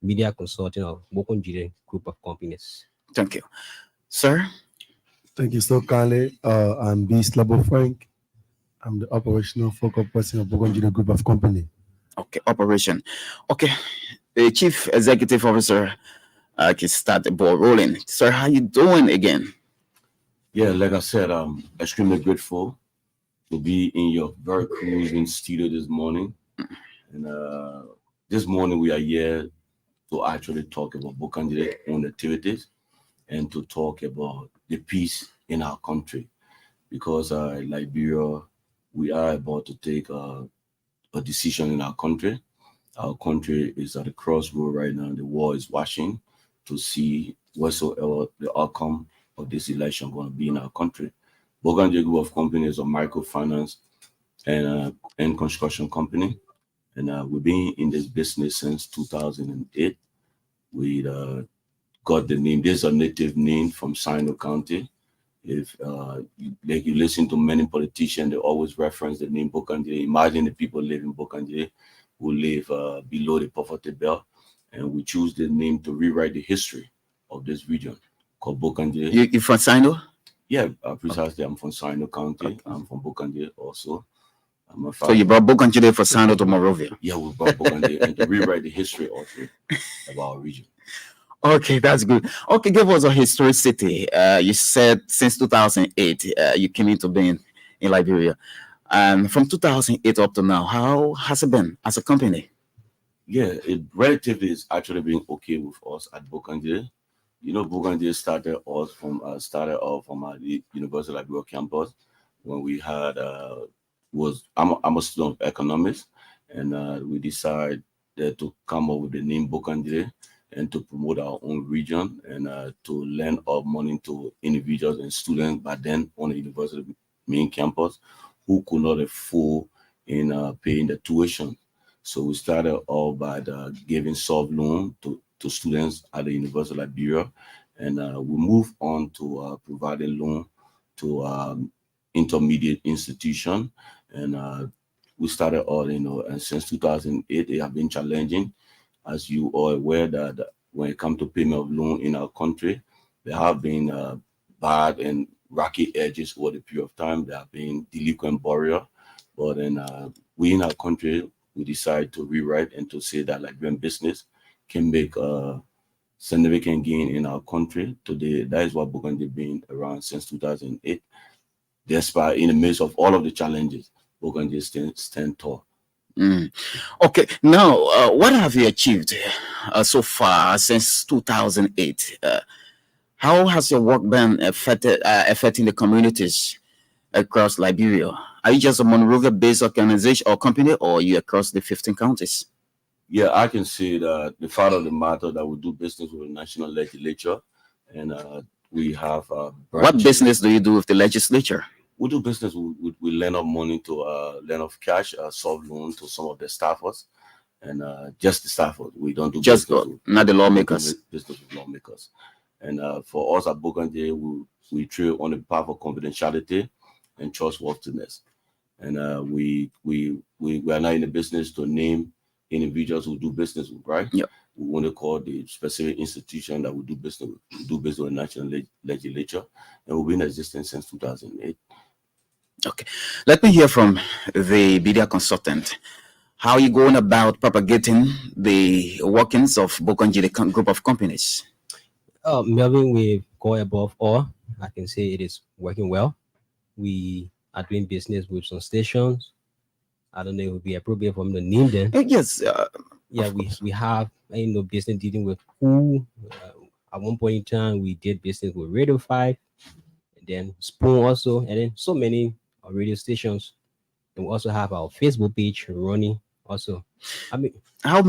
media consultant of Bokonjiri Group of Companies. Thank you. Sir? Thank you so kindly. I'm B. Slabo Frank. I'm the operational focal person of Bokonjiri Group of Company. Okay, operation. Okay, the Chief Executive Officer can start the ball rolling. Sir, how you doing again? Yeah, like I said, I'm extremely grateful to be in your very cruising studio this morning. And this morning we are here to actually talk about Bokonjiri own activities and to talk about the peace in our country. Because Liberia, we are about to take a decision in our country. Our country is at a crossroad right now. The war is watching to see whatsoever the outcome of this election going to be in our country. Burgundy Group of Companies is a microfinance and construction company, and we've been in this business since 2008. We got the name. This is a native name from Sino County. If you listen to many politicians, they always reference the name Bokandje. Imagine the people live in Bokandje who live below the poverty belt, and we choose the name to rewrite the history of this region called Bokandje. You from Sino? Yeah, precisely. I'm from Sino County. Okay. I'm from Bokandje also. So you brought Bokandje for Sino to Monrovia? Yeah, we brought Bokandje and to rewrite the history also of our region. Okay, that's good. Okay, give us a historicity. You said since 2008 you came into being in Liberia. And from 2008 up to now, how has it been as a company? Yeah, it relatively is actually been okay with us at Bokandje. You know, Bokandje started off from our University of Liberia campus when we had I'm a student of economics, and we decided to come up with the name Bokandje and to promote our own region and to lend our money to individuals and students back then on the university main campus who could not afford in paying the tuition. So we started off by giving soft loan to students at the University of Liberia, and we moved on to providing loan to intermediate institution, and we started all, and since 2008, it have been challenging. As you are aware that when it comes to payment of loan in our country, there have been bad and rocky edges over the period of time. There have been delinquent borrower, but then we in our country, we decide to rewrite and to say that Liberian business can make a significant gain in our country. Today, that is what Bokandje been around since 2008. Despite in the midst of all of the challenges, Bokandje stand tall. Okay, now what have you achieved so far since 2008? How has your work been affecting the communities across Liberia? Are you just a Monrovia-based organization or company, or are you across the 15 counties? Yeah, I can say that the fact of the matter that we do business with the national legislature, and we have. What business do you do with the legislature? We do business. We lend out money to lend off cash, soft loan to some of the staffers, and just the staffers. We don't do just business not the lawmakers. Business with lawmakers, and for us at Bokandje, we trade on the path of confidentiality and trustworthiness, and we are not in the business to name individuals who do business with, right? Yeah. We want to call the specific institution that we do business with. We do business with the national legislature, and we've been in existence since 2008. Okay, let me hear from the media consultant. How are you going about propagating the workings of Bokandje, the group of companies? Melvin, we go above all. I can say it is working well. We are doing business with some stations. I don't know if it would be appropriate for me to name them. Yes. Yeah, we have business dealing with who. At one point in time, we did business with Radio 5, and then Spoon also, and then so many radio stations. And we also have our Facebook page running also. I mean, how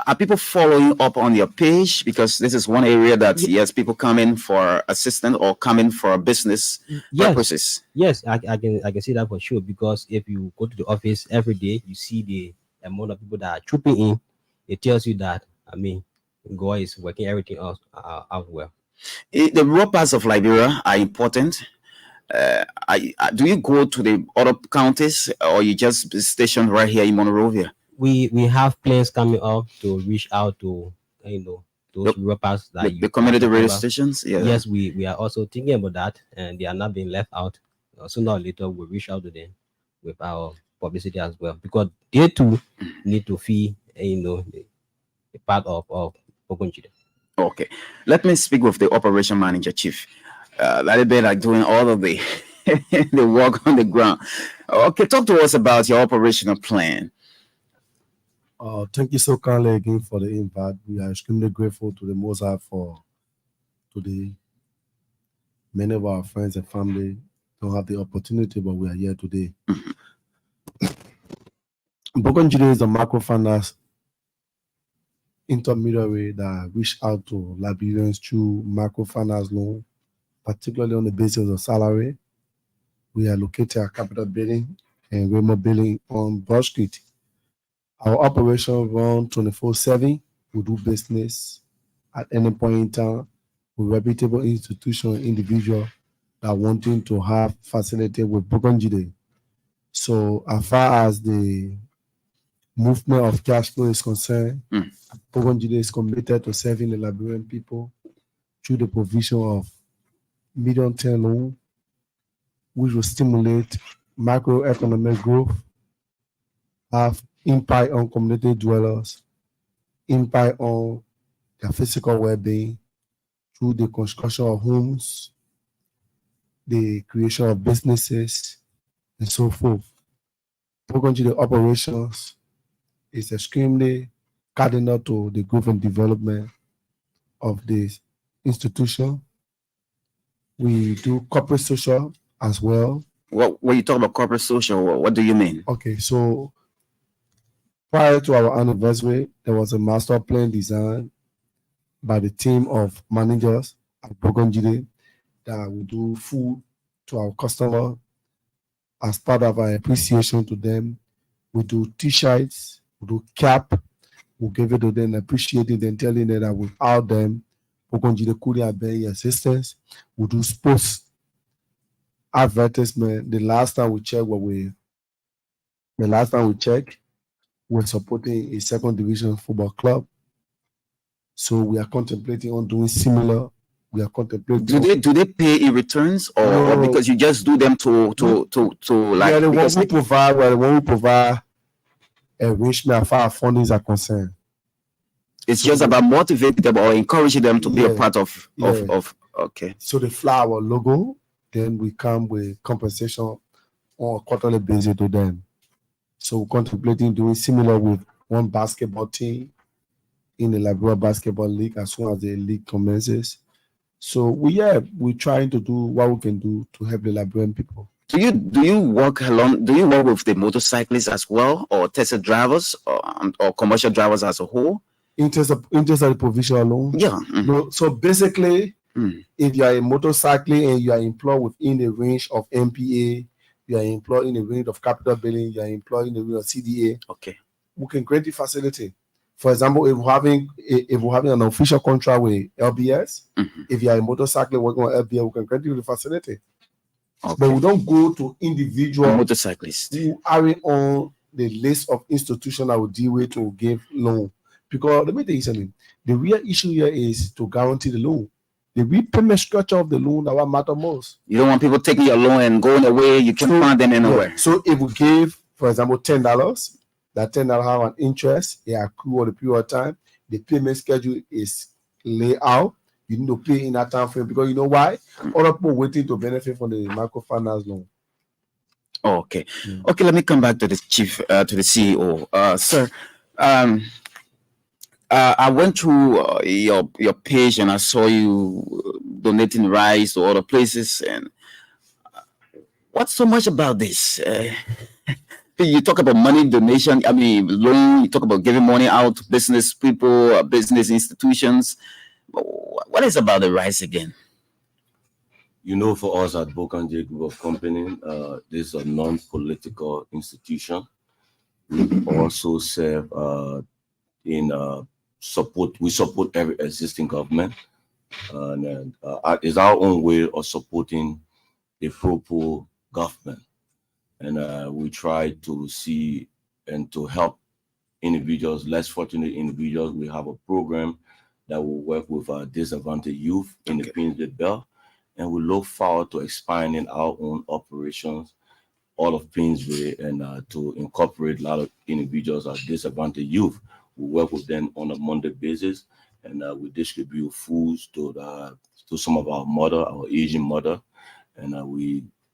are people following up on your page? Because this is one area that yes, people come in for assistance or come in for business purposes. Yes, I can see that for sure. Because if you go to the office every day, you see the amount of people that are trooping in. It tells you that God is working everything else out well. The rural parts of Liberia are important. Do you go to the other counties, or you just stationed right here in Monrovia? We have plans coming up to reach out to those rural parts that the community radio stations. Yeah. Yes, we are also thinking about that, and they are not being left out. Sooner or later, we'll reach out to them with our publicity as well, because they too need to feel the part of Bokandje. Okay, let me speak with the operation manager, chief. That been like doing all of the the work on the ground. Okay, talk to us about your operational plan. Thank you so kindly again for the invite. We are extremely grateful to the Most High for today. Many of our friends and family don't have the opportunity, but we are here today. Bokandje is a microfinance intermediary that reach out to Liberians through microfinance loan, particularly on the basis of salary. We are located at Capital Building and Raymond Building on Broad Street. Our operation run 24/7. We do business at any point in time with reputable institution, individual that wanting to have facility with Bogongide. So as far as the movement of cash flow is concerned, Bogongide is committed to serving the Liberian people through the provision of medium-term loan, which will stimulate macroeconomic growth, have impact on community dwellers, impact on their physical well-being through the construction of homes, the creation of businesses, and so forth. Bogongide operations is extremely cardinal to the growth and development of this institution. We do corporate social as well. When you talk about corporate social, what do you mean? Okay, so prior to our anniversary, there was a master plan designed by the team of managers at Bogongide that will do food to our customer as part of our appreciation to them. We do t-shirts, we do cap, we give it to them, appreciating them, telling them that without them, Bogongide couldn't have been existence. We do sports advertisement. The last time we checked, we're supporting a second division football club. So we are contemplating on doing similar. We are contemplating. Do they pay in returns or because you just do them to like? Yeah, the one we provide enrichment as far as fundings are concerned. It's just about motivating them or encouraging them to be a part of. Okay. So they fly our logo, then we come with compensation on a quarterly basis to them. So we're contemplating doing similar with one basketball team in the Liberia Basketball League as soon as the league commences. So we're trying to do what we can do to help the Liberian people. Do you work along? Do you work with the motorcyclists as well, or taxi drivers, or commercial drivers as a whole? In terms of the provision alone? Yeah. No, so basically, if you are a motorcyclist and you are employed within the range of MPA, you are employed in the range of capital billing, you are employed in the range of CDA. Okay. We can grant the facility. For example, if we're having an official contract with LBS, if you are a motorcyclist working on LBS, we can grant you the facility. Okay. But we don't go to individual motorcyclists who are on the list of institutions that will deal with to give loan. Because let me tell you something. The real issue here is to guarantee the loan. The repayment structure of the loan that what matter most. You don't want people taking your loan and going away. You can't find them anywhere. Yeah. So if we give, for example, $10, that $10 have an interest, it accrue over the period of time. The payment schedule is laid out. You need to pay in that time frame because you know why? Other people waiting to benefit from the microfinance loan. Oh, okay. Okay, let me come back to the chief, to the CEO. Sir, I went through your page and I saw you donating rice to other places. And what's so much about this? You talk about money donation, loan, you talk about giving money out to business people, business institutions. What is about the rice again? You know, for us at Bogongide Group of Company, this is a non-political institution. We also serve in support. We support every existing government, and it's our own way of supporting a pro government. And we try to see and to help individuals, less fortunate individuals. We have a program that will work with our disadvantaged youth in the Queensbridge Belt, and we look forward to expanding our own operations all of Queensbridge and to incorporate a lot of individuals as disadvantaged youth. We work with them on a Monday basis, and we distribute foods to some of our Asian mother, and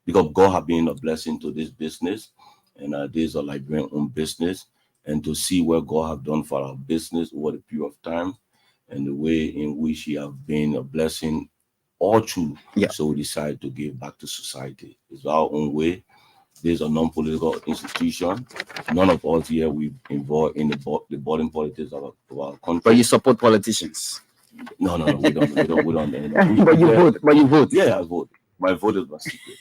because God has been a blessing to this business, and this is a Liberian-owned business, and to see what God has done for our business over the period of time, and the way in which He has been a blessing all through. So we decided to give back to society. It's our own way There's a non-political institution. None of us here we involved in the boarding politics of our country. But you support politicians. No, we don't. But you vote. But you vote. Yeah, I vote. My vote is my secret.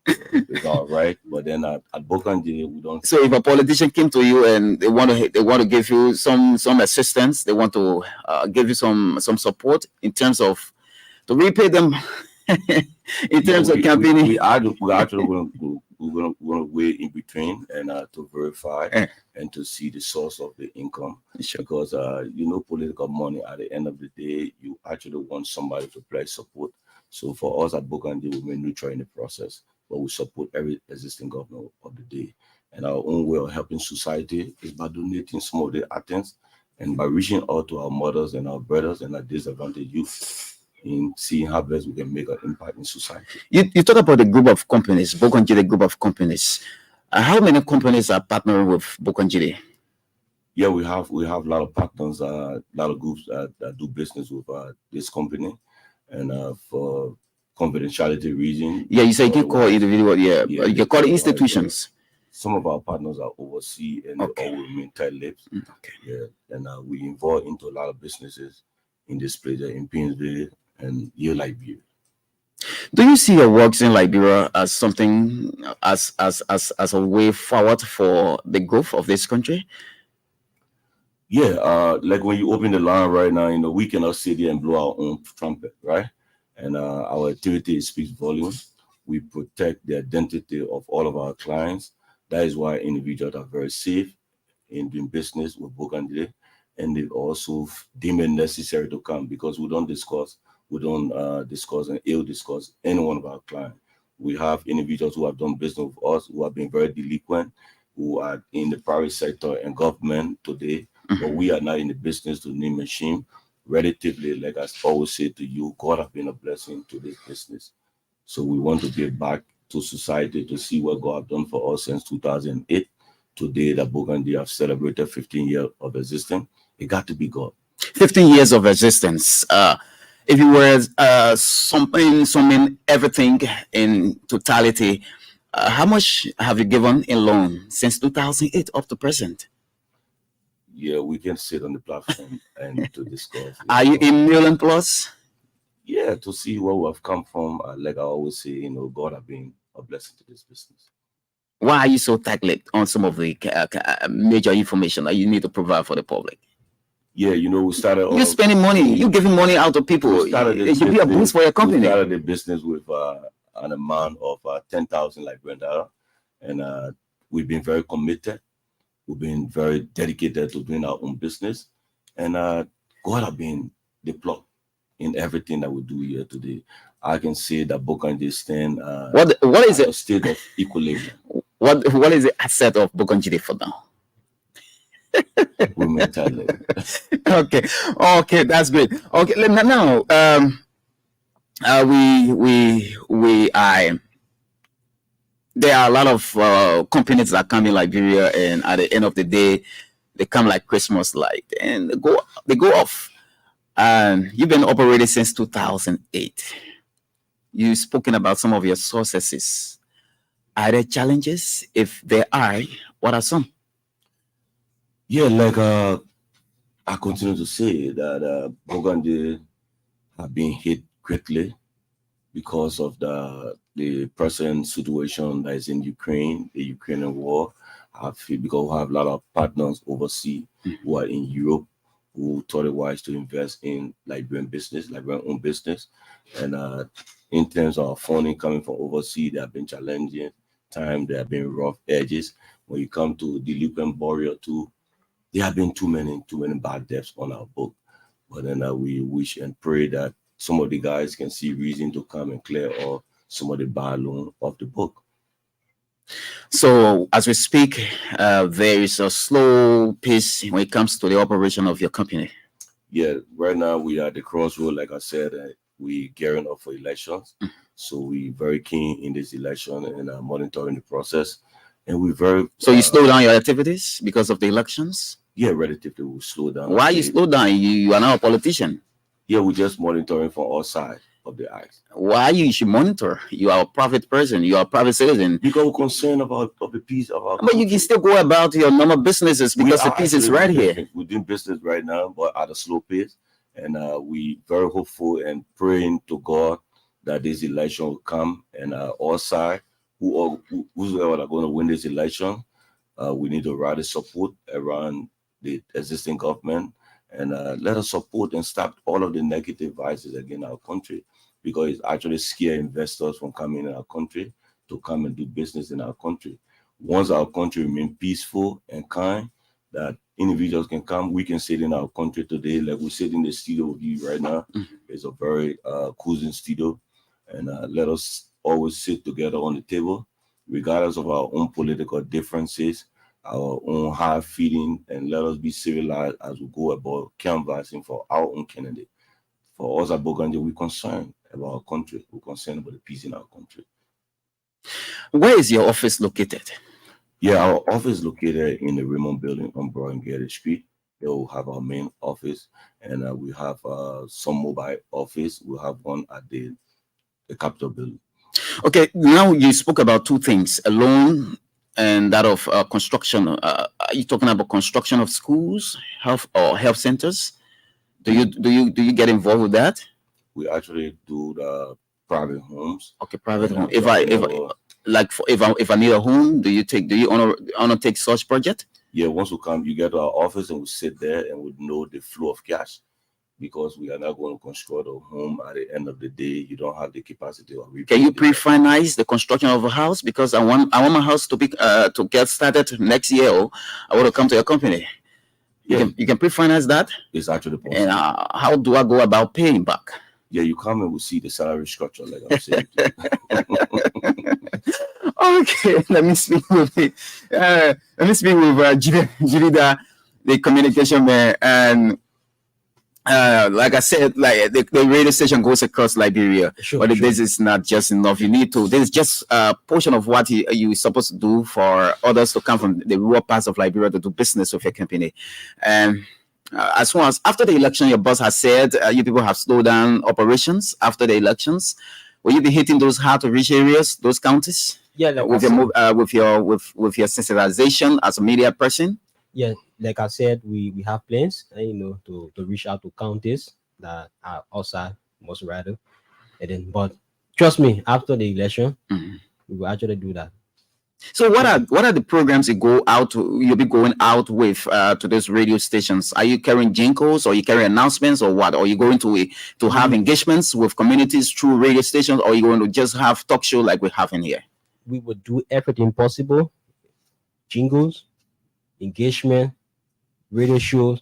It's all right. But then at Bokanje, we don't. So if a politician came to you and they want to give you some assistance, they want to give you some support in terms of to repay them in terms of campaigning. We actually going to wait in between and to verify and to see the source of the income. Sure. Because political money at the end of the day, you actually want somebody to pledge support. So for us at Bokande, we remain neutral in the process, but we support every existing governor of the day. And our own way of helping society is by donating some of the items and by reaching out to our mothers and our brothers and our disadvantaged youth in seeing how best we can make an impact in society. You talk about the group of companies, Bokanje, group of companies. How many companies are partnering with Bokanje? Yeah, we have a lot of partners, a lot of groups that do business with this company, and for confidentiality reasons. Yeah, you say you can call individual. Yeah, you can call institutions. Some of our partners are overseas and they all remain tight-lipped. Okay. Yeah, and we involve into a lot of businesses in this place, in Painesville and here, Liberia. Do you see your works in Liberia as something as a way forward for the growth of this country? Yeah, like when you open the line right now, we cannot sit there and blow our own trumpet, right? And our activity speaks volumes. We protect the identity of all of our clients. That is why individuals are very safe in doing business with Bokanje, and they also deem it necessary to come because we don't discuss and ill discuss any one of our clients. We have individuals who have done business with us who have been very delinquent, who are in the private sector and government today, but we are not in the business to name and shame. Relatively, like I always say to you, God has been a blessing to this business. So we want to give back to society to see what God has done for us since 2008. Today, that Bokanje have celebrated 15 years of existence. It got to be God. 15 years of existence. If you were summing everything in totality, how much have you given in loan since 2008 up to present? Yeah, we can sit on the platform and to discuss. Are you in million plus? Yeah, to see where we have come from. Like I always say, God has been a blessing to this business. Why are you so tight-lipped on some of the major information that you need to provide for the public? Yeah, we started. You're spending money. You're giving money out to people. It should be a boost for your company. We started the business with an amount of 10,000 Liberian dollar, and we've been very committed. We've been very dedicated to doing our own business, and God has been the plug in everything that we do here today. I can say that Bokanje stand. What is a it? State of equilibrium. What is the asset of Bokanje for now? Women talent. Okay, that's great. Okay, now there are a lot of companies that come in Liberia, and at the end of the day, they come like Christmas light, and they go off. And you've been operating since 2008. You've spoken about some of your successes. Are there challenges? If there are, what are some? Yeah, like I continue to say that Bokanje have been hit greatly because of the present situation that is in Ukraine, the Ukrainian war. I feel because we have a lot of partners overseas who are in Europe who thought it wise to invest in Liberian own business. And in terms of funding coming from overseas, there have been challenging times, there have been rough edges. When you come to delinquent borrower too, there have been too many bad debts on our book. But then we wish and pray that some of the guys can see reason to come and clear off some of the bad loan off the book. So as we speak, there is a slow pace when it comes to the operation of your company. Yeah, right now we are at the crossroad. Like I said, we gearing up for elections. So we very keen in this election and monitoring the process. And we very. So you slow down your activities because of the elections? Yeah, relatively we slow down. Why you slow down? You are now a politician. Yeah, we're just monitoring from our side. of the eyes. Why you should monitor? You are a private person. You are a private citizen. Because we're concerned about the peace of our But you can still go about your normal businesses because the peace is right here. We're doing business right now, but at a slow pace. And we very hopeful and praying to God that this election will come, and our side, whoever are going to win this election, we need to rally support around the existing government, and let us support and stop all of the negative vices against our country, because it's actually scare investors from coming in our country to come and do business in our country. Once our country remains peaceful and kind, that individuals can come, we can sit in our country today, like we sit in the studio with you right now. It's a very cool studio, and let us always sit together on the table, regardless of our own political differences, our own hard feeling, and let us be civilized as we go about canvassing for our own candidate. For us at Burgundy, we're concerned about our country. We're concerned about the peace in our country. Where is your office located? Yeah, our office is located in the Raymond Building on Broad Street. They will have our main office, and we have some mobile office. We have one at the Capitol Building. Okay, now you spoke about two things: a loan and that of construction. Are you talking about construction of schools, health centers? Do you get involved with that? We actually do the private homes. Okay, private home. If I need a home, do you honor take such project? Yeah, once we come, you get to our office and we sit there and we know the flow of cash, because we are not going to construct a home at the end of the day. You don't have the capacity of repaying. Can you pre-finance the construction of a house? Because I want my house to be to get started next year. Or I want to come to your company. You can pre-finance that. It's actually possible. And how do I go about paying back? Yeah, you come and we'll see the salary structure, like I'm saying. Okay, let me speak with Jirida, the communication man, and like I said, like the radio station goes across Liberia, but this is not just enough. You need to. This is just a portion of what you're supposed to do for others to come from the rural parts of Liberia to do business with your company, and. As soon as after the election, your boss has said you people have slowed down operations after the elections. Will you be hitting those hard to reach areas, those counties? Yeah, like with your sensitization as a media person. Yeah, like I said, we have plans, to reach out to counties that are outside, most rather, and then. But trust me, after the election, we will actually do that. So what are the programs you'll be going out with to those radio stations? Are you carrying jingles, or you carry announcements, or what? Or are you going to have engagements with communities through radio stations, or are you going to just have talk show like we have in here? We would do everything possible: jingles, engagement, radio shows.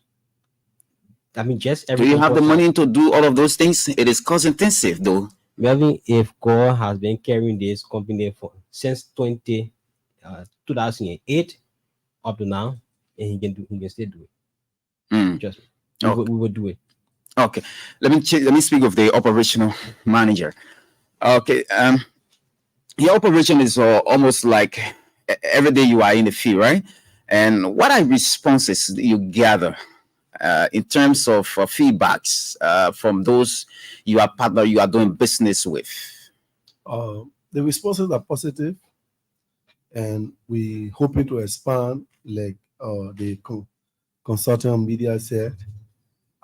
I mean, just everything. Do you have the money to do all of those things? It is cost intensive, though. Melvin, if God has been carrying this company since 2008 up to now, and he can still do it. Just we will do it. Okay, let me speak of the operational manager. Okay, your operation is almost like every day you are in the field, right? And what are responses you gather in terms of feedbacks from those you are doing business with? The responses are positive, and we hoping to expand, like the consultant media said,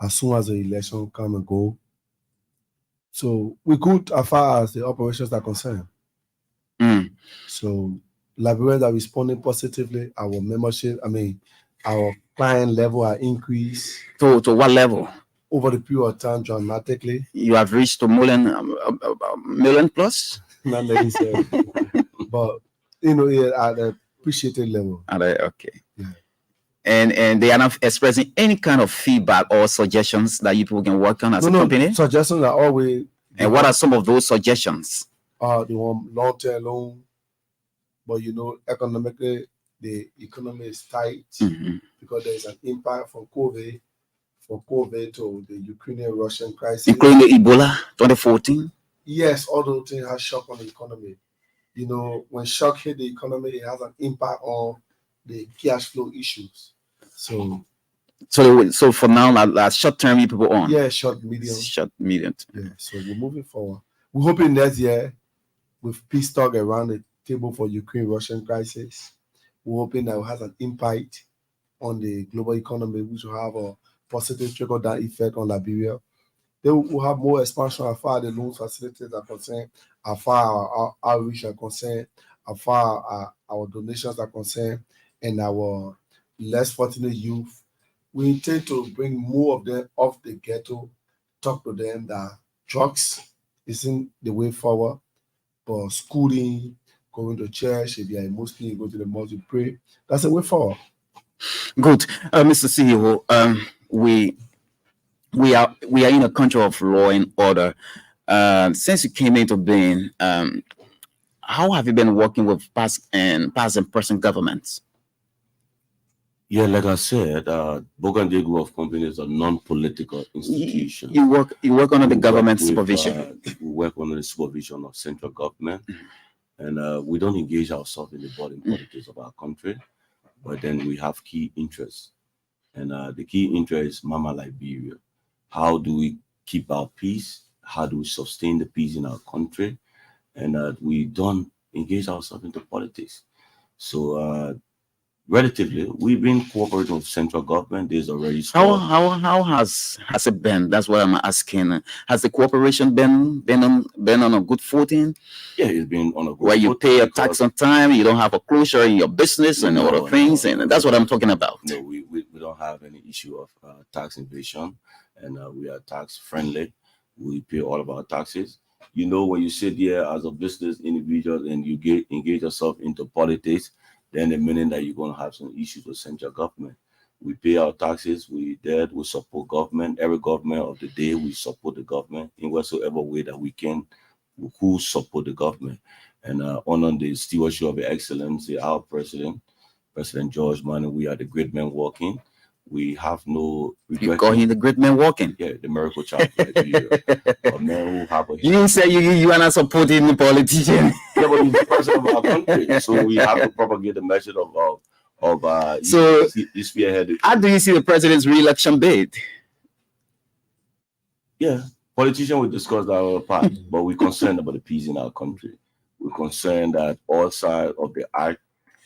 as soon as the election come and go. So we could, as far as the operations are concerned. So Liberians are responding positively. Our membership, our client level are increased. To what level? Over the period of time, dramatically. You have reached a million plus? Not necessarily. But, at an appreciated level. Okay. Yeah. And they are not expressing any kind of feedback or suggestions that you people can work on as a company? Suggestions are always... And what are some of those suggestions? They want long-term loan. But, economically, the economy is tight because there is an impact from COVID to the Ukrainian-Russian crisis. Including the Ebola 2014? Yes, all those things have shock on the economy. When shock hit the economy, it has an impact on the cash flow issues. So So for now, short term, you people on. Yeah, short, medium. Short, medium. Yeah, so we're moving forward. We're hoping next year, with peace talk around the table for Ukraine-Russian crisis, we're hoping that it has an impact on the global economy, which will have a positive trickle-down effect on Liberia. They will have more expansion as far as the loan facilities are concerned, as far as our outreach are concerned, as far as our donations are concerned, and our less fortunate youth. We intend to bring more of them off the ghetto, talk to them that drugs isn't the way forward, but schooling, going to church, if you are a Muslim, you go to the mosque, you pray. That's the way forward. Good, Mr. CEO. We are in a country of law and order. Since you came into being, how have you been working with past and present governments? Yeah, like I said, Burgundy Group of Companies is a non-political institution. You work under the government supervision. We work under the supervision of central government, and we don't engage ourselves in the body politics of our country, but then we have key interests, and the key interest is Mama Liberia. How do we keep our peace? How do we sustain the peace in our country? And we don't engage ourselves into politics. So relatively, we've been cooperating with central government. There's already how has it been? That's what I'm asking. Has the cooperation been on a good footing? Yeah, it's been on a good where you pay a tax on time, you don't have a closure in your business and other things, and that's what I'm talking about. No, we don't have any issue of tax evasion, and we are tax friendly. We pay all of our taxes. You know, when you sit here as a business individual and you engage yourself into politics, then the meaning that you're going to have some issues with central government. We pay our taxes, we support government. Every government of the day, we support the government in whatsoever way that we can, who support the government. And on the stewardship of excellency, our President George Manning, we are the great men walking. We have no regret. You call him the great man walking? Yeah, the miracle child. A man who have a you didn't say you are not supporting the politician. Yeah, but he's the president of our country, so we have to propagate the message of so this spearheaded. How do you see the president's re-election bid? Yeah, politicians will discuss that other part, but we're concerned about the peace in our country. We're concerned that all sides of the act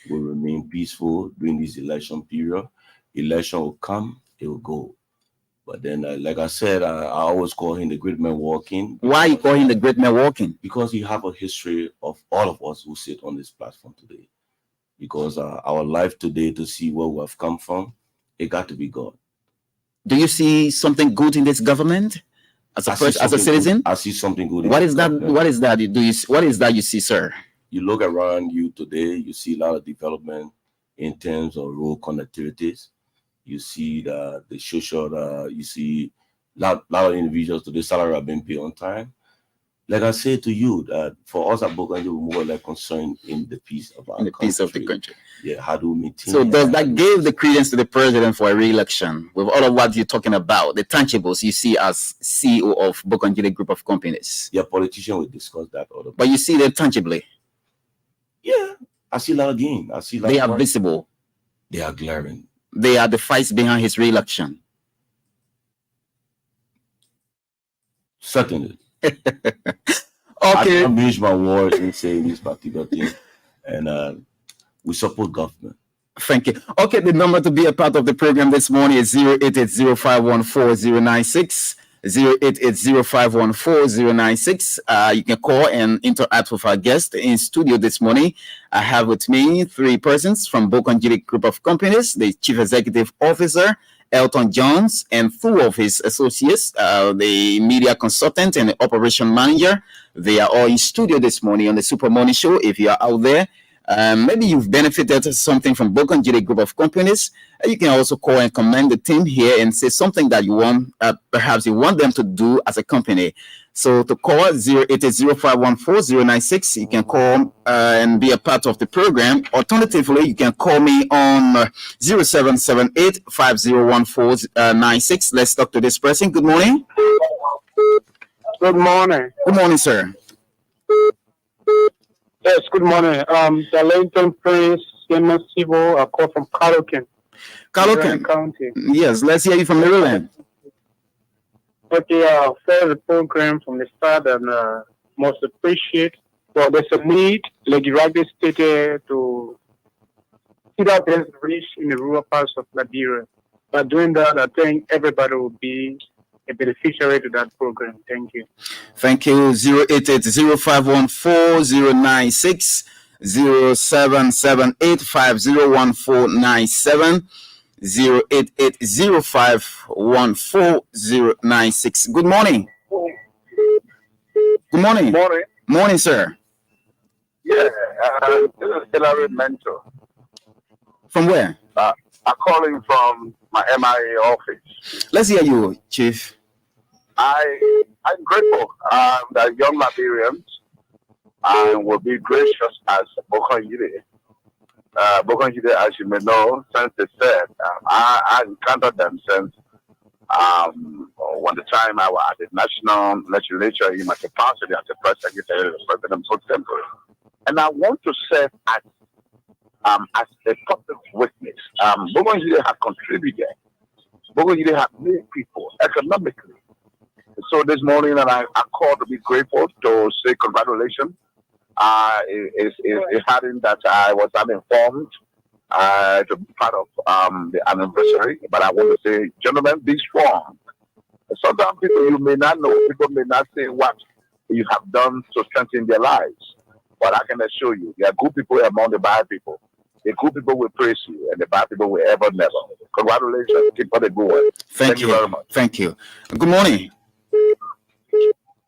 will remain peaceful during this election period. Election will come, it will go. But then, like I said, I always call him the great man walking. Why you call him the great man walking? Because he have a history of all of us who sit on this platform today. Because our life today, to see where we have come from, it got to be God. Do you see something good in this government? As a citizen? I see something good. What is that? Government. What is that? What is that you see, sir? You look around you today, you see a lot of development in terms of road connectivities. You see the social, you see a lot of individuals today, salary have been paid on time. Like I said to you, that for us at Burgundy, we're more like concerned in the peace of our country. Peace of the country. Yeah, how do we maintain? So does that give the credence to the president for a re-election with all of what you're talking about, the tangibles you see as CEO of Burgundy Group of Companies? Yeah, politicians will discuss that. But you see them tangibly? Yeah, I see a lot of gain. I see a lot they are visible. They are glaring. They are the fights behind his re-election. Certainly. Okay. I can't use my words in saying this particular thing. And we support government. Thank you. Okay, the number to be a part of the program this morning is 08805140096. 08805140096. You can call and interact with our guest in studio this morning. I have with me three persons from Burgundy Group of Companies, the Chief Executive Officer, Elton Jones, and two of his associates, the media consultant and the operation manager. They are all in studio this morning on the Super Morning Show. If you are out there, maybe you've benefited something from Burgundy Group of Companies. You can also call and commend the team here and say something that you want, perhaps you want them to do as a company. So to call 08805140096, you can call and be a part of the program. Alternatively, you can call me on 0778501496. Let's talk to this person. Good morning. Good morning. Good morning, sir. Yes, good morning. The Linton Prince, Sivo, I call from Carokin. Calocan. County. Yes, let's hear you from Maryland. Okay, for the program from the start and most appreciate. Well, there's a need, like you rightly stated, to see that there's reach in the rural parts of Liberia. By doing that, I think everybody will be a beneficiary to that program. Thank you. Thank you. 08805140960 0778501497 08805140960. Good morning. Good morning. Morning. Morning, sir. Yeah, this is Hillary Mentor. From where? I'm calling from my MIA office. Let's hear you, Chief. I'm grateful that young Liberians will be gracious as Bokonyide. Bokonyide, as you may know, since they said, I encountered them since when the time I was at the National Legislature in my capacity as the Press Secretary of the President so temporary. And I want to serve as a public witness. Bokonyide have contributed. Bokonyide have made people economically. So this morning, and I called to be grateful to say congratulations. It's happening that I was uninformed to be part of the anniversary, but I want to say, gentlemen, be strong. Sometimes people you may not know, people may not say what you have done to strengthen their lives, but I can assure you, there are good people among the bad people. The good people will praise you, and the bad people will ever never. Congratulations, keep on the good work. Thank you very much. Thank you. Good morning.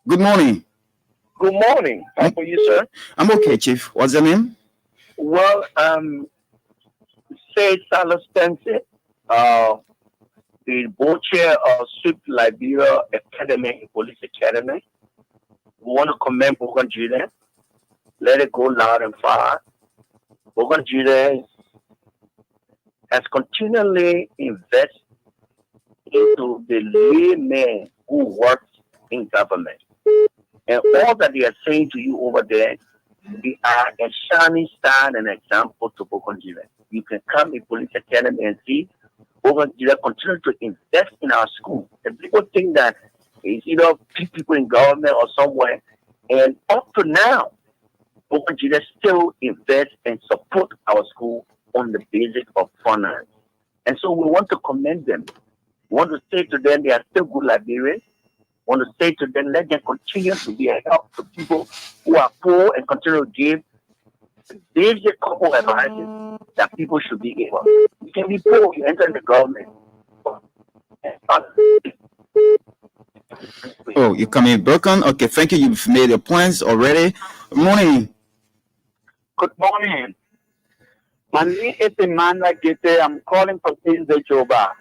Good morning. Good morning. How are you, sir? I'm okay, Chief. What's your name? Well, say Salah Spencer, the board chair of Sud Liberia Academy, Police Academy. We want to commend Bogan Judah. Let it go loud and far. Bogan Judah has continually invested into the layman who works in government. And all that they are saying to you over there, they are a shining star and an example to Bokonjile. You can come in Police Academy and see Bokonjile continue to invest in our school. And people think that it's either people in government or somewhere. And up to now, Bokonjile still invest and support our school on the basis of finance. And so we want to commend them. We want to say to them they are still good Liberians. Want to say to them, let them continue to be a help to people who are poor and continue to give basic couple advices that people should be able. You can be poor, you enter the government. Oh, you're coming broken? Okay, thank you. You've made your points already. Good morning. Good morning. My name is Emmanuel Gete. I'm calling from Joba.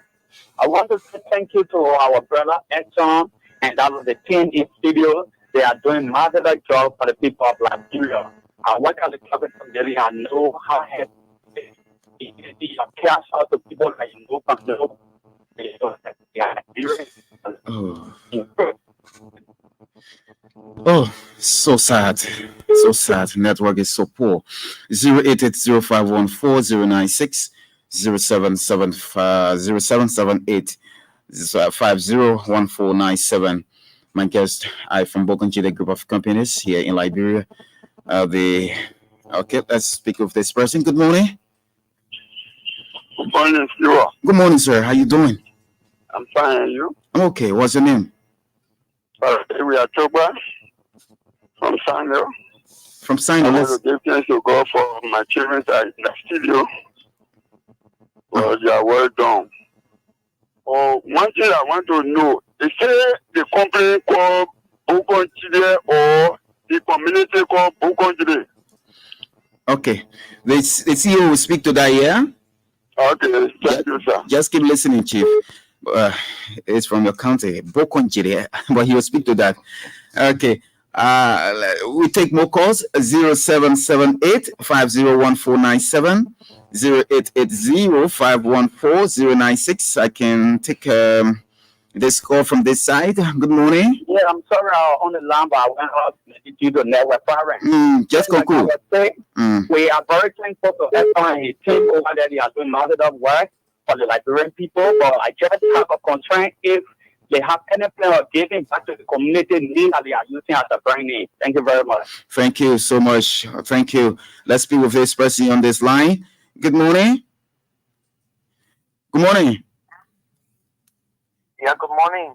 I want to say thank you to our brother Edson and that was the team in studio. They are doing marvelous job for the people of Liberia. I work as a government from Delhi. I know how heavy it is. I care out to people that you know from Oh, so sad. So sad. Network is so poor. 08805140960 0778 501497. My guest, I from Bokonji, the group of companies here in Liberia. Okay, let's speak with this person. Good morning. Good morning, sir. Good morning, sir. How you doing? I'm fine, and you? I'm okay. What's your name? We are Toba from Sano. From Sino. I want to give thanks to God for my children that are in the studio. Well, they are well done. Oh, one thing I want to know is the company called Bukonjide or the community called Bukonjide. Okay. The CEO will speak to that, yeah? Okay, thank you, sir. Just keep listening, Chief. It's from your county, Bokonjide, but he will speak to that. Okay. We take more calls. 0778 501497 0880-514-096. I can take this call from this side. Good morning. Yeah, I'm sorry I was on the line, but I went out due to network firing. Just conclude. We are very thankful to everyone and his team over there. They are doing marvelous work. for the Liberian people, but I just have a concern if they have any plan of giving back to the community name that they are using as a brand name. Thank you very much. Thank you so much. Thank you. Let's speak with this person on this line. Good morning. Good morning. Yeah, good morning.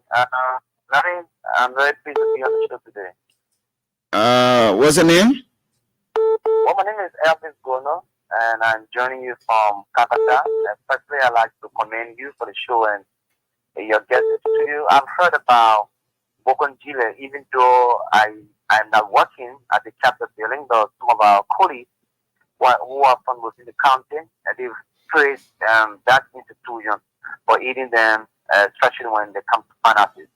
Larry, I'm very pleased to be on the show today. What's your name? Well, my name is Elvis Gono, and I'm joining you from Canada. Especially, I'd like to commend you for the show and your guest in studio. I've heard about Bokongile, even though I'm not working at the chapter building, but some of our colleagues who are from within the county, they've praised that institution for aiding them, especially when they come to finances.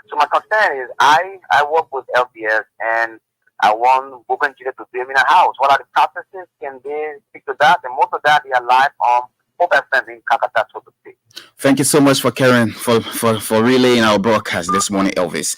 So my concern is, I work with LBS and I want Bokongile to build me a house. What are the processes? Can they speak to that? And most of that, they are live on Hope FM in Kakata, so to speak. Thank you so much for Karen for relaying our broadcast this morning, Elvis.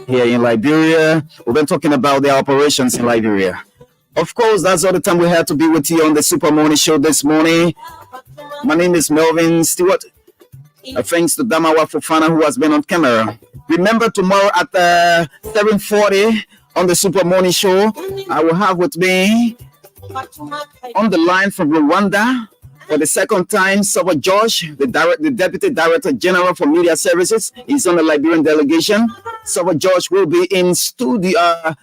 here in Liberia. We've been talking about their operations in Liberia. Of course, that's all the time we had to be with you on the Super Morning Show this morning. My name is Melvin Stewart. Thanks to Damawa Fofana, who has been on camera. Remember, tomorrow at 7:40 on the Super Morning Show, I will have with me on the line from Rwanda for the second time, Sir George, the Deputy Director General for Media Services. He's on the Liberian delegation. Sir George will be in studio.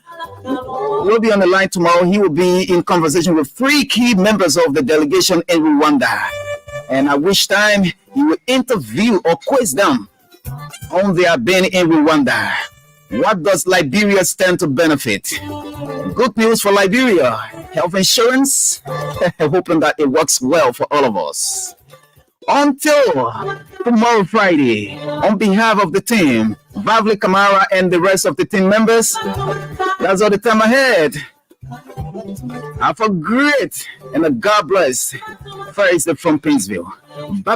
Will be on the line tomorrow. He will be in conversation with 3 key members of the delegation in Rwanda. And at which time he will interview or quiz them on their being in Rwanda. What does Liberia stand to benefit? Good news for Liberia. Health insurance. Hoping that it works well for all of us. Until tomorrow, Friday, on behalf of the team, Bavli Kamara and the rest of the team members, that's all the time ahead. Have a great and a God bless Thursday from Painesville. Bye.